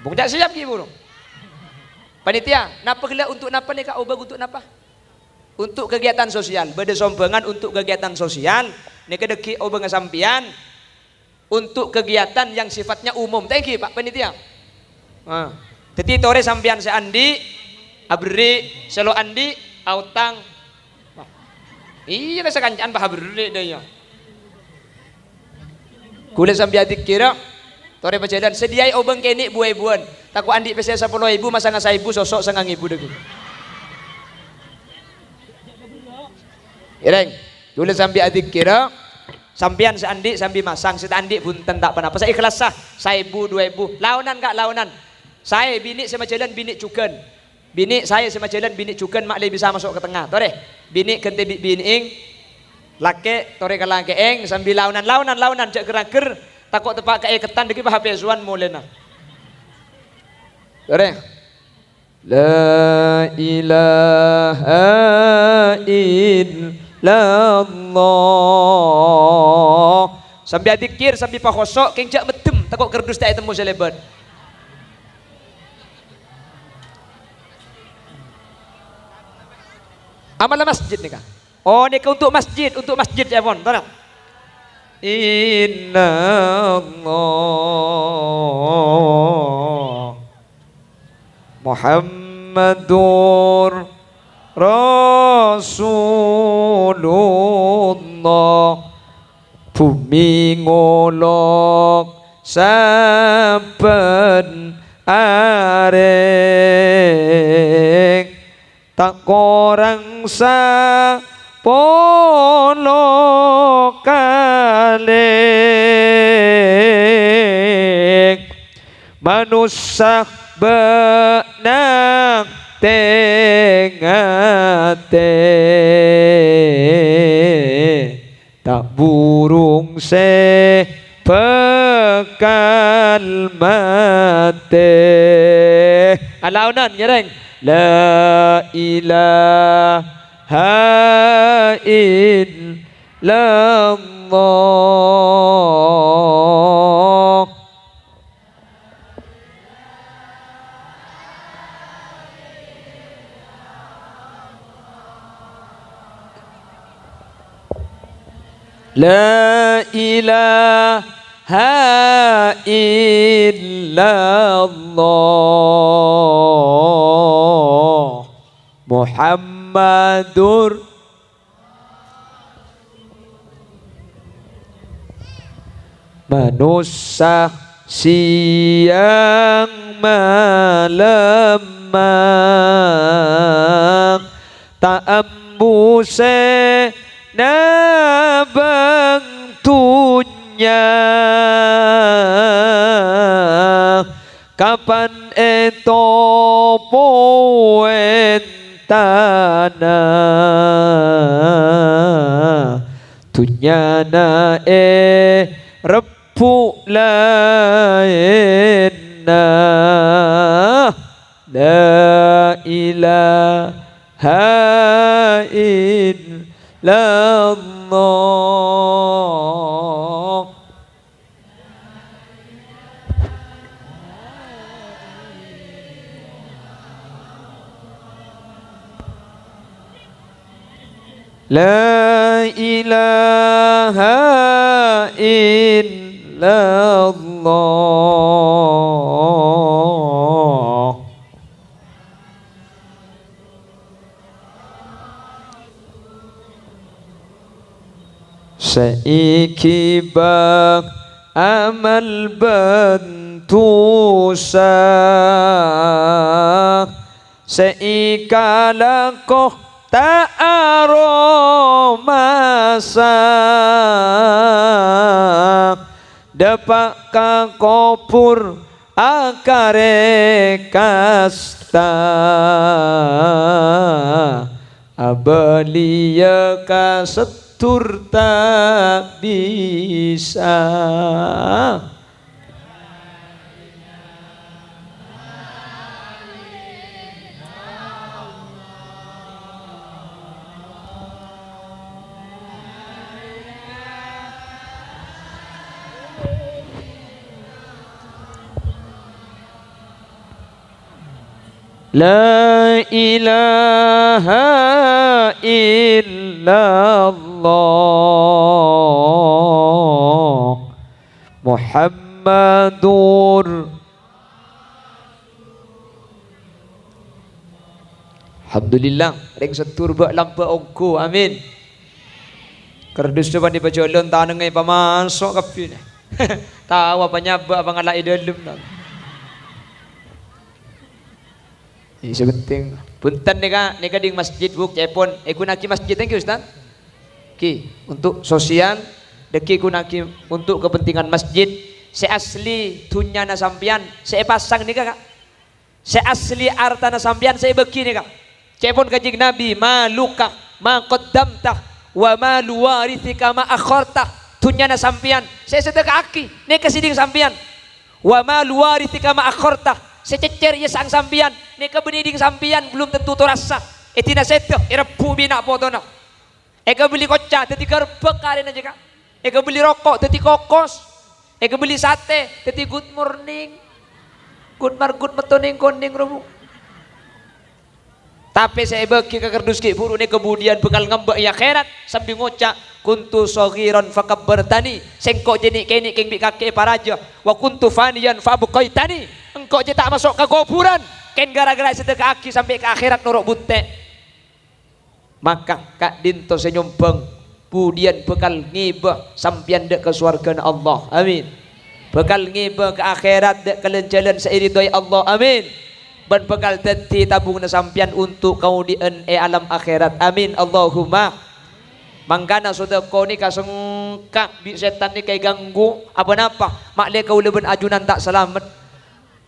bung tak siap ki buru panitia napa gila untuk napa nih kak obag untuk napa untuk kegiatan sosial bade sombongan untuk kegiatan sosial nih kedeki obag sampean untuk kegiatan yang sifatnya umum thank you pak panitia jadi tore sampean seandi abri selo andi autang iya nasa kancaan bah abri daya kule sambil adik kira tore berjalan sediai obeng kini buai-buan taku andi pesen 10.000 masa nga 1.000 sosok sangang ibu degi ireng kule sambil adik kira sampian seandi sambil masang sita andi bunten tak pernah saya ikhlas sah 1.000 2.000 launan kak launan saya bini sama jalan bini cuken bini saya sama jalan bini cukan mak bisa masuk ke tengah tore bini kente biniing lake tore kalake eng sambil launan cek geraker takut tepak ke ketan deki bah pezuan mulena tore la ilaha illallah sambil dikir sambil pakosok keng jak medem takut kerdus tak temu selebat. Amalan masjid nih kak. Oh ini untuk masjid ya pon. Tahu? Inna Allah Muhammadur Rasulullah bumi ngolok saben arek tak korang sa polo kalik manusia benak tengate tak burung se bekal mate alaunan nyereng la ilaha illallah la ilaha illallah Muhammadur manusia siang malam tak embuse nabang tunya kapan eto poen tanah tunyana repu lainna la ilaha illallah. La ilaha illallah. Saiki bang amal bentusa seikalakoh tak aromasa dapat kakopur akare kasta abelia kasetur tak bisa. La ilaha illallah Muhammadur. Alhamdulillah ring setur bak lampa ongko amin. Kerdus depan di bacolon tanengai pamasok kapi ni. Tahu apa nyabak apa ngalai dalam dah. Ini sebenting. Punten nega ding masjid buk cepon. Kunaki masjid thank you Ustaz. Ki untuk sosial, deki kunaki untuk kepentingan masjid. Saya asli tunyana sampian, saya pasang ni kak. Saya asli artana sampian saya beki ni kak. Cepon kajing Nabi, ma luka, ma qaddamta, wa ma luwarithika ma akharta. Tunyana sampian, saya sedekah aki, ni kesiding sampian. Wa ma luwarithika ma akharta. Sececer ya sang sampian, neka beniding sampian belum tentu to rasa. Etina seto, repu bina potona. Eka beli koca, teti gerbek kalian aja kak. Eka beli rokok, teti kokos. Eka beli sate, teti good morning. Good metoning konding rumu. Tapi saya bagi ke kerdus ki buru ni kemudian bekal ngambek ya akhirat sambil ngocak kuntu saghiran fakabbartani sengkok jenik kenik keng bik kake paraja wa kuntu faniyan fabqaitani engkau je tak masuk ke kuburan ken gara-gara sedekah aki sampai ke akhirat norok bunte. Maka kak dinto senyumbang kemudian bekal ngibah sampian dek ke surga Allah amin. Bekal ngibah ke akhirat dek kelenjalan seiridoi Allah amin. Dan bekal teti tabung na sampian untuk kau di alam akhirat amin Allahumma. Mangkana sudah kau ni kasengkak bi setan ni kay ganggu apa napa makle kau leben ajunan tak selamat.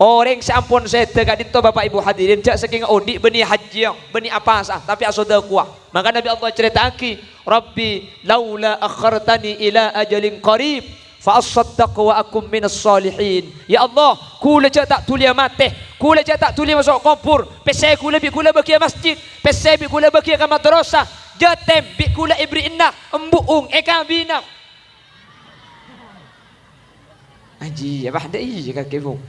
Orang seampun saya tegak dinto Bapak Ibu hadirin jak saking odik beni haji beni apa sah tapi asoda kuah. Maka Nabi Allah cerita aki Rabbi laula akhartani ila ajalin qarib fa asaddaq wa akum minas salihin. Ya Allah kula jak tak tulia mate kula jak tak tulia masuk kubur pesai kula bi kula baki masjid pesai bi kula baki ke madrasah jatem bi kula ibri inna embuung eka bina aji apa ada iya ka kevo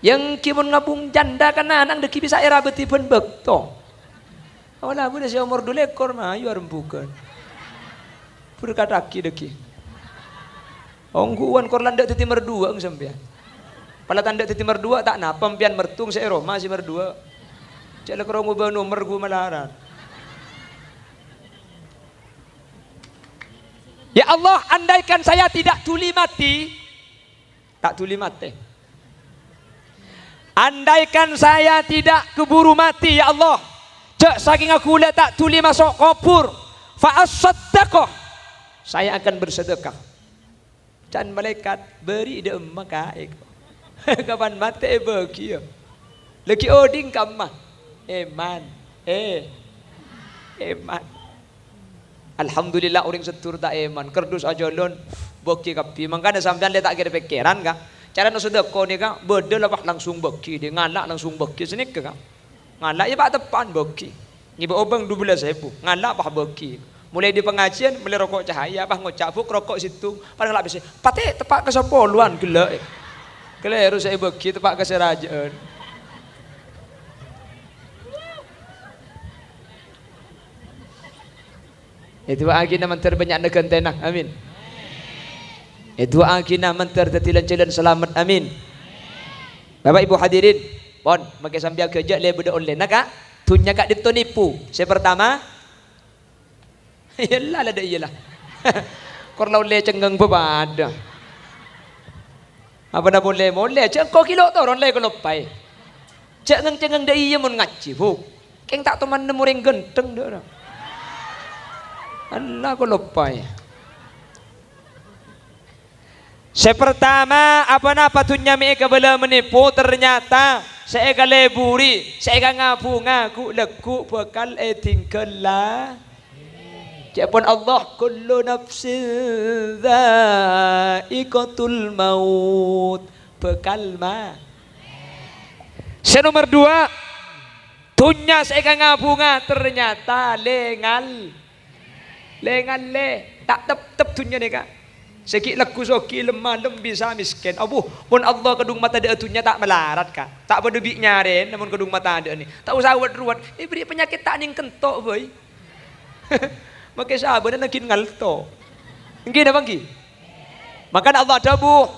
yang kimun ngabung janda kana anak deki bisa era beti pun bekto. Awala aku dah si umur 2 ekor mah ayu arempukeun. Berkataki deki. Ongguan korlan dak teti merdua sampean. Pala tanda teti merdua tak napa pian mertung se Roma si merdua. Cek le krong ubah nomor gu malaran. Ya Allah, andaikan saya tidak tuli mati, tak tuli mati. Andaikan saya tidak keburu mati ya Allah, cek saking aku tak tuli masuk kubur, fa asaddaqah, saya akan bersedekah. Can malaikat beri de maka kapan mati bagi lagi oding kamah eman Eman. Alhamdulillah orang setur tak eman. Kerdus ajalon beki kapi. Mangkana sampean le tak kira pikiran ka. Cara nak sedekah ni ka, beda lepas langsung beki dia ngalak langsung beki sini ke ka. Ngalak ya pak tepan beki. Ni obang 12,000. Ngalak pak beki. Mulai di pengajian mulai rokok cahaya apa ngocak buk rokok situ. Padahal habis. Pate tepak ke sepoluan gelak. Keleru saya beki tepak ke serajaan. Itu agina mentar banyak nekan tenang. Amin. Itu agina mentar tetilan jalan selamat. Amin. Bapak Ibu hadirin, pon makai sambil kerja le beda online nak kak? Tunya kak ditonipu. Saya pertama, iyalah lah dah iyalah. Korlau le cengang berbada. Apa nak boleh? Boleh. Cek kau kilo tu orang le kalau pai. Cengang dah iya mun ngaji bu. Keng tak teman nemu orang genteng dah. Allah ko lopay. Saya pertama apa tunya mi kabala menipu ternyata saya kaleburi saya ngaku leku bekal tingkala. Japon Allah kullu nafsin dha'iqatul maut bekal ma. Saya nomor 2 tunya saya ngabunga ternyata lengal tak tep tunya ni kak. Sikit laku soki lemah bisa miskin. Abu pun Allah kedung mata dia tunya tak melarat kak. Tak pada bik nyaren namun kedung mata dia ni. Tak usah ruat. Beri penyakit tak ning kentok boy. Makai sahabat dan nakin ngalto. Nggih dah bangki. Maka Allah dabuh.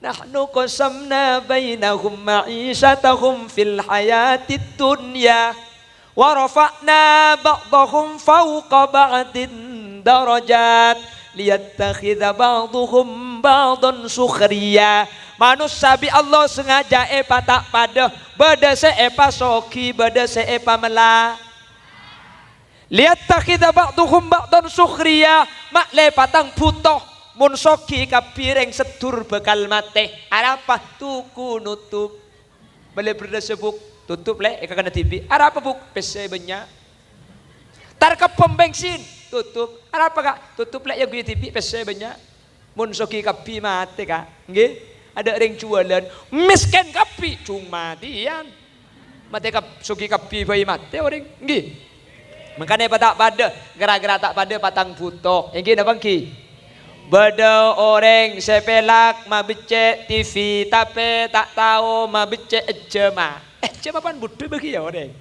Nahnu qasamna bainahum ma'isatahum fil hayatid dunya. Wa rafa'na ba'dahum fawqa ba'din darajat liyattakhidha ba'duhum ba'dan sukhriya. Manusia bi Allah sengaja tak pada beda seepa soki beda seepa mela. Liyattakhidha ba'duhum ba'dan sukhriya mak le patang putoh mun soki kapireng setur bekal mate. Apa tuku nutup boleh berdasebuk tutup le eka kena TV. Ada apa buk? PC banyak. Tarka pom bensin tutup. Ada apa kak? Tutup le ya gue TV PC banyak. Mun soki kapi mati kak. Nggih. Ada ring jualan miskin kapi cuma tian. Mati kap soki kapi bayi mati orang. Nggih. Makanya tak pada gara-gara tak pada patang putok. Nggih napa ki? Beda orang sepelak ma becek TV tapi tak tahu ma becek jema. Jema pan butuh bagi ya orang.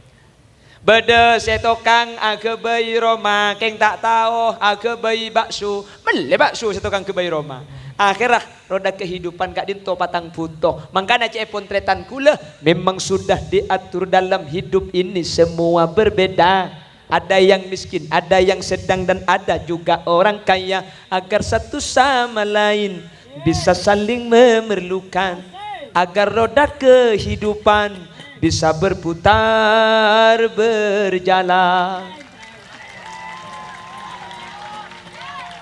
Beda setokang aga bayi Roma keng tak tahu aga bayi bakso. Mele bakso setokang ke bayi Roma. Akhirah roda kehidupan kak dinto patang putoh. Makanya cek potretan kula memang sudah diatur dalam hidup ini semua berbeda. Ada yang miskin, ada yang sedang dan ada juga orang kaya agar satu sama lain bisa saling memerlukan agar roda kehidupan bisa berputar berjalan.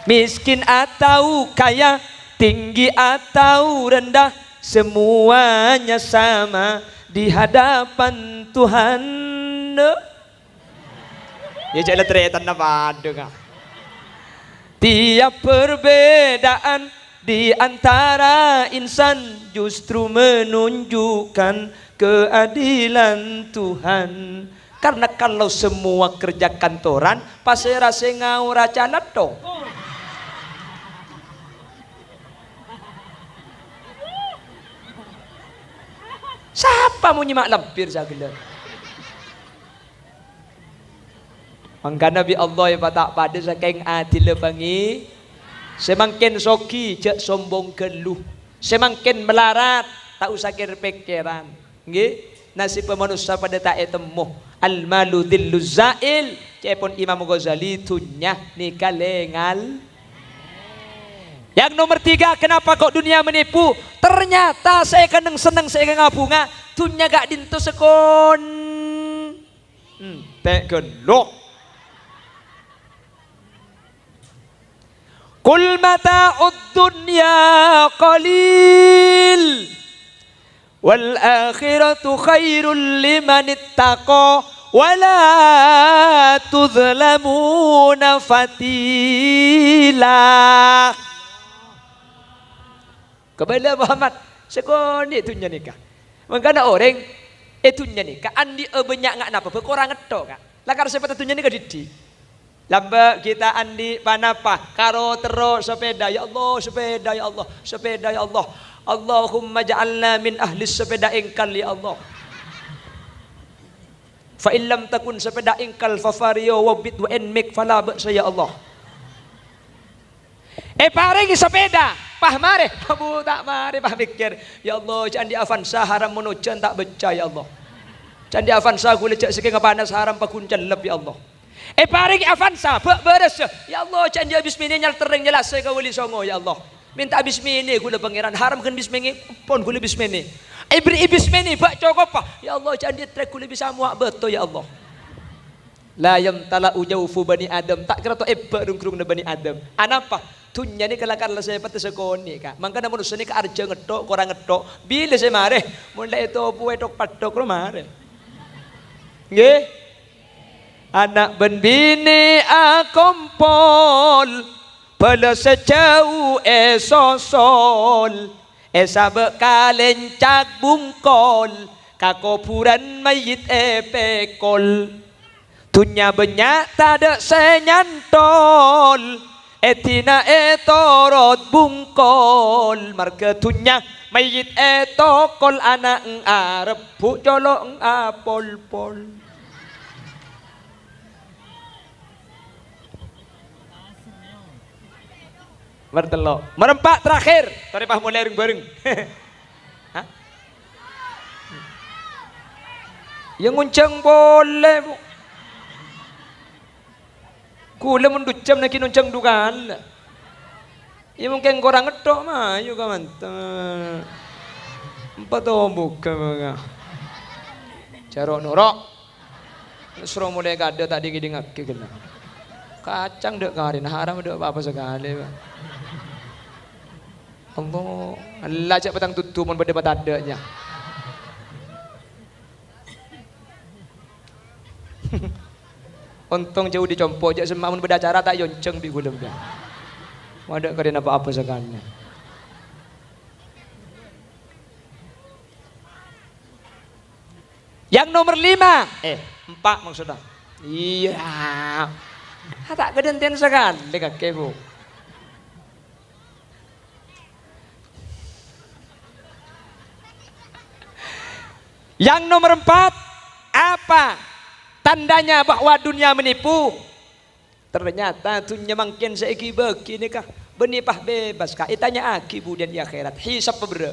Miskin atau kaya, tinggi atau rendah, semuanya sama di hadapan Tuhan. Ya jalan teriatan apa ada. Tiap perbedaan di antara insan justru menunjukkan keadilan Tuhan. Karena kalau semua kerja kantoran pasti rasa ngaura calat dong. Siapa mau nyimak lampir sagelar? Mangka Nabi Allah yang tak pada saking adil bangi. Semakin soki cek sombong keluh. Semakin melarat tak usah kira-pikiran. Nggih, nasib manusia pada tak temuh. Al malu dhillu zail. Cepon Imam Ghazali tunyah nikah lengal. Yang nomor 3, kenapa kok dunia menipu? Ternyata saya kadang senang saya ngabunga. Tunya gak dintu sekon. Tek gelok. Qul mata'ud dunya qalil wal akhiratu khairul liman ittaqa wala tuzlamuna fatila. Kebala Muhammad sekoni tunya nikah. Mangkana orang tunya nikah andi banyak ngak napa berkurang ngetok kak. Lakar sepeda tunya nikah didi. Lamba kita andi panapa karo terus sepeda ya Allah sepeda ya Allah sepeda ya Allah Allahumma ja'alna min ahli sepeda engkal ya Allah fa illam takun sepeda engkal fa fario wa bit wa enmik fala ba'sa ya Allah paringi sepeda pah mare abu tak mare pah mikir ya Allah candi Avanza haram menujan tak beca ya Allah candi Avanza gule cek saking panas haram pakuncelep ya Allah paring Avanza beres ya Allah candi habis mini nyal tereng jelas saya kawali songo ya Allah minta habis mini gula pangeran haram kan bis mini pon gula bis mini ibri ibis mini bak cokop pa ya Allah candi trek gula bisa muak betul ya Allah la yam tala ujaufu bani Adam tak kira to rung na bani Adam anapa tunya ni kalakar la saya pati sekoni ka mangkana manusia ni ka arja ngetok korang ngetok bila saya mare mulai itu puwe tok patok ro mare nggih. Anak ben bini akompol pada sejauh esosol sabe kalencak bungkol kakopuran mayit pekol tunya banyak tada senyantol etina etorot bungkol marga tunya mayit etokol anak arep bu colok apol pol. Mertelo merempak terakhir taripah mulai bareng yang nguncang boleh bu kula menducam nak nuncang dukan ya mungkin korang ngedok mah yuk mantap empat buka mga carok norok suruh mulai gada tadi gini ngaki kena kacang dek karin haram dek apa sekali Allah Allah cak petang tutu mon berdebat adanya untung jauh dicompo jak semak mun beracara tak yonceng di gulem dah wadak karen apa-apa sekali yang nomor 5 4 maksudnya iya tak kedenten sekali kakek bu yang nomor 4 apa tandanya bahwa dunia menipu ternyata dunia makin seiki bagi nikah benipah bebas kah itanya aki kemudian di akhirat hisab bebre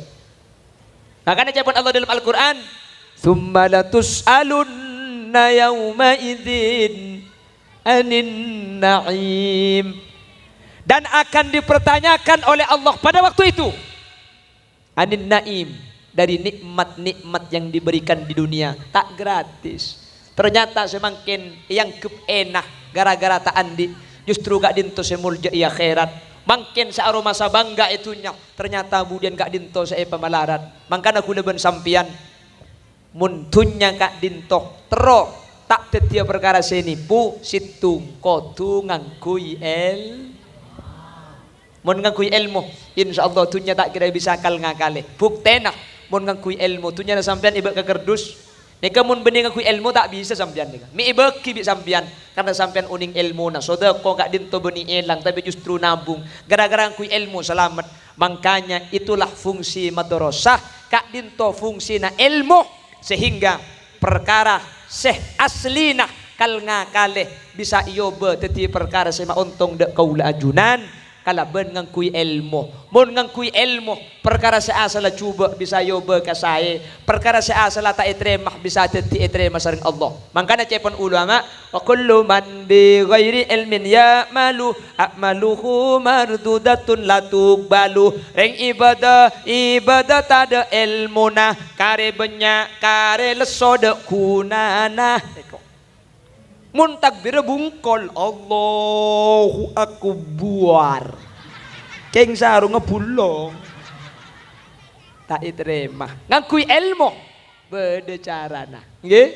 makanya jawaban Allah dalam Al-Quran tsumma latus'alunna yawma idzin anin na'im dan akan dipertanyakan oleh Allah pada waktu itu anin na'im dari nikmat-nikmat yang diberikan di dunia tak gratis ternyata semakin yang enak gara-gara tak andi justru gak dinto semulja i akhirat makin searoma sabangga itunya ternyata kemudian gak dinto saya pemalarat makanya aku leben sampian muntunya gak dinto tero tak tetia perkara senipu situng kotu ngangkui mun ngangkui ilmu insyaallah tunya tak kira bisa akal ngakale buktena mun ngangkui ilmu tunya sampean iba ke kerdus nika mun bening ngangkui ilmu tak bisa sampean nika mi iba ki sampean karena sampean uning ilmu na sodako gak dinto beni elang tapi justru nabung gara-gara ngangkui ilmu selamat makanya itulah fungsi madrasah kak dinto fungsi na ilmu sehingga perkara seh aslina kal ngakale bisa iyoba teti perkara sema untung dek kaula ajunan kalaban ngangkui ilmu mun ngangkui ilmu perkara seasala cuba bisa yoba ka sae perkara seasala tak itremah bisa teti itremah sareng Allah makanya cepon ulama wa kullu man bi ghairi ilmin ya'malu a'maluhu mardudatun la tuqbalu reng ibadah tada ilmuna kare banyak kare leso de kunana mun takbir bungkol Allahu akbar keng saru ngebulong tak iterema ngakui ilmu beda carana nggih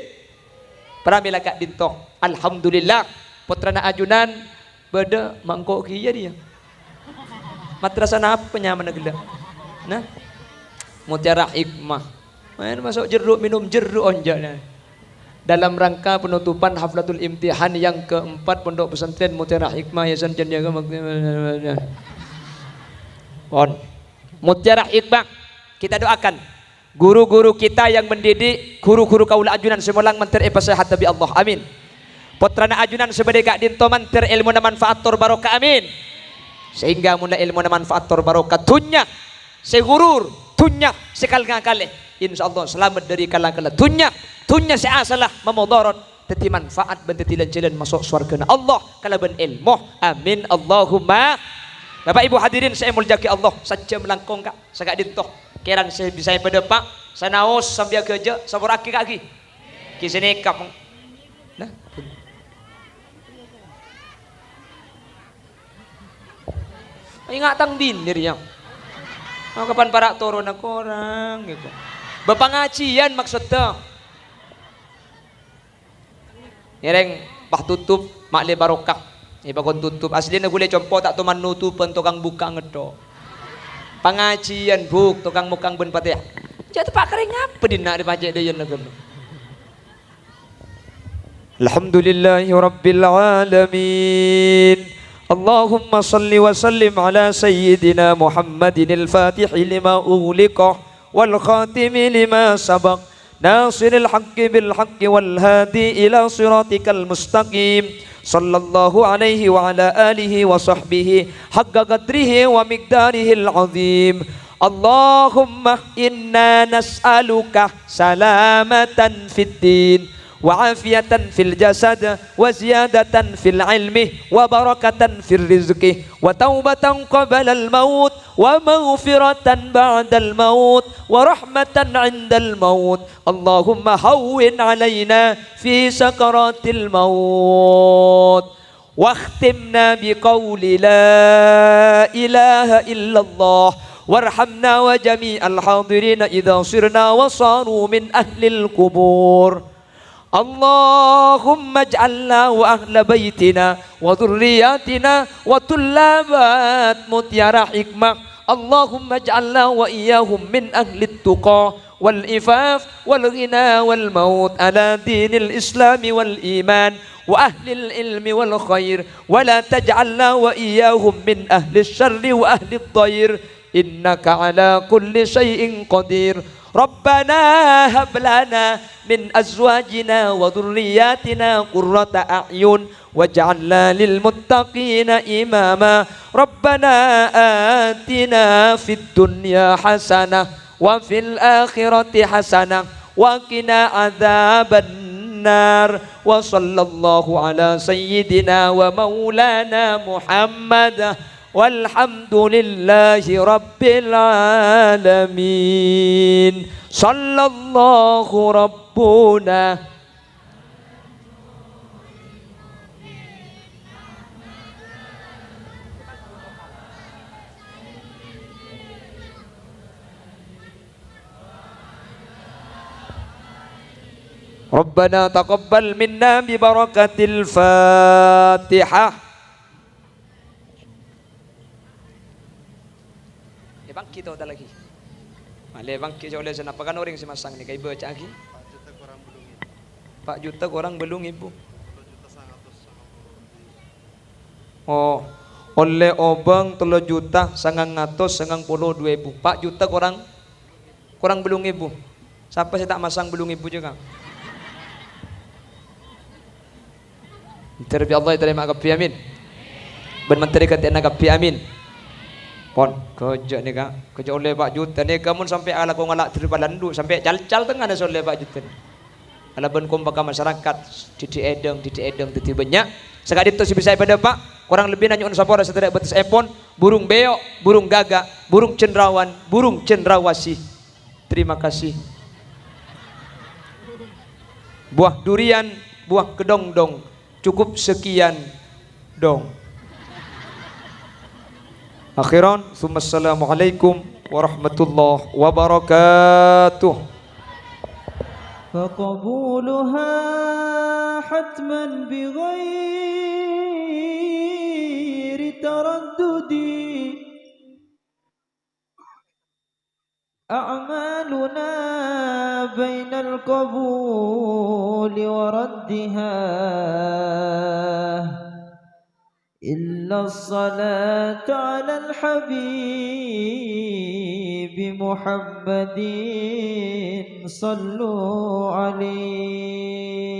Pramila kak dinto. Alhamdulillah putrana ajunan beda mangkok kia dia. Madrasah apa nya menegela. Nah. Mutiara Hikmah. Main masuk jeruk minum jeruk onjaknya. Dalam rangka penutupan haflatul imtihan yang keempat Pondok Pesantren Mutiara Hikmah Yayasan Cendekia Mutiara Hikmah, kita doakan guru-guru kita yang mendidik, guru-guru kaula ajunan semulang mantir sehat bi Allah, amin. Putrana ajunan sebagai kak dinto mantir ilmu na manfaat tor barokah, amin. Sehingga mula ilmu na manfaat tor barokah tunya segurur tunya sekal ngakale insyaallah selamat dari kala-kala tunya seasalah memudarat teti manfaat ben teti lancelan masuk surga Allah kala ben ilmu, amin Allahumma. Bapak Ibu hadirin saya muljaki Allah saja melangkong kak sagak dintoh keran saya bisa pada pak sanaos sambil kerja sabur aki kaki kisene kap nah ingat tang dinir yang kapan para turun aku orang gitu bepangajian maksudnya ngereng bah tutup makle barokah bakon tutup aslinya boleh compo tak tuman nutupan tukang buka ngedo pengajian buk tukang mukang ben patih jatuh pak kering apa dina di pajak dia nagun. Alhamdulillahi rabbil alamin. Allahumma salli wa sallim ala sayyidina Muhammadin al-fatih lima ughliqa wal khatimi lima sabaq nasiril haqqi bil haqqi wal hadi ila siratikal mustaqim sallallahu alaihi wa ala alihi wa sahbihi haqqa qadrihi wa miqdarihil azim. Allahumma inna nas'aluka salamatan fid din وعافية في الجسد وزيادة في العلم وبركة في الرزق وتوبة قبل الموت ومغفرة بعد الموت ورحمة عند الموت. اللهم هون علينا في سكرات الموت واختمنا بقول لا إله إلا الله وارحمنا وجميع الحاضرين إذا صرنا وصاروا من أهل القبور. اللهم اجعلنا وأهل بيتنا وذرياتنا وطلابات متيارة حكمة اللهم اجعلنا وإياهم من أهل التقى والإفاف والغنى والموت على دين الإسلام والإيمان وأهل العلم والخير ولا تجعلنا وإياهم من أهل الشر وأهل الضير إنك على كل شيء قدير. ربنا هب لنا من أزواجنا وذرياتنا قرة أعين واجعلنا للمتقين إماما. ربنا آتنا في الدنيا حسنة وفي الآخرة حسنة وقنا عذاب النار. وصلى الله على سيدنا ومولانا محمد والحمد لله رب العالمين. صلى الله ربنا ربنا تقبل منا ببركة الفاتحة. Bangkit tahu tak lagi. Malay bangkit oleh senapakan orang si masang ni kai baca lagi. 4 juta korang belum ibu. Oh, oleh obang 3 juta 992 ibu. 4 juta korang belum ibu. Siapa saya tak masang belum ibu juga. Terbi Allah terima kasih amin. Ben menteri kata nak kasih amin. Pon kerja ni kak kerja oleh Pak Juta ni kamu sampai ala kau ngalak terbalandu sampai cal-cal tengah ada oleh Pak Juta ala ben kumpaka masyarakat titik edeng titik banyak sekali itu si bisa pada Pak kurang lebih nanya sapora setelah betis epon burung beok burung gagak burung cendrawan burung cendrawasih. Terima kasih. Buah durian buah kedong-dong cukup sekian dong. Akhiran, assalamualaikum warahmatullahi wabarakatuh. فقبولها حتما بغير تردد. أعمالنا بين القبول وردها إلا الصلاة على الحبيب محمد صلوا عليه.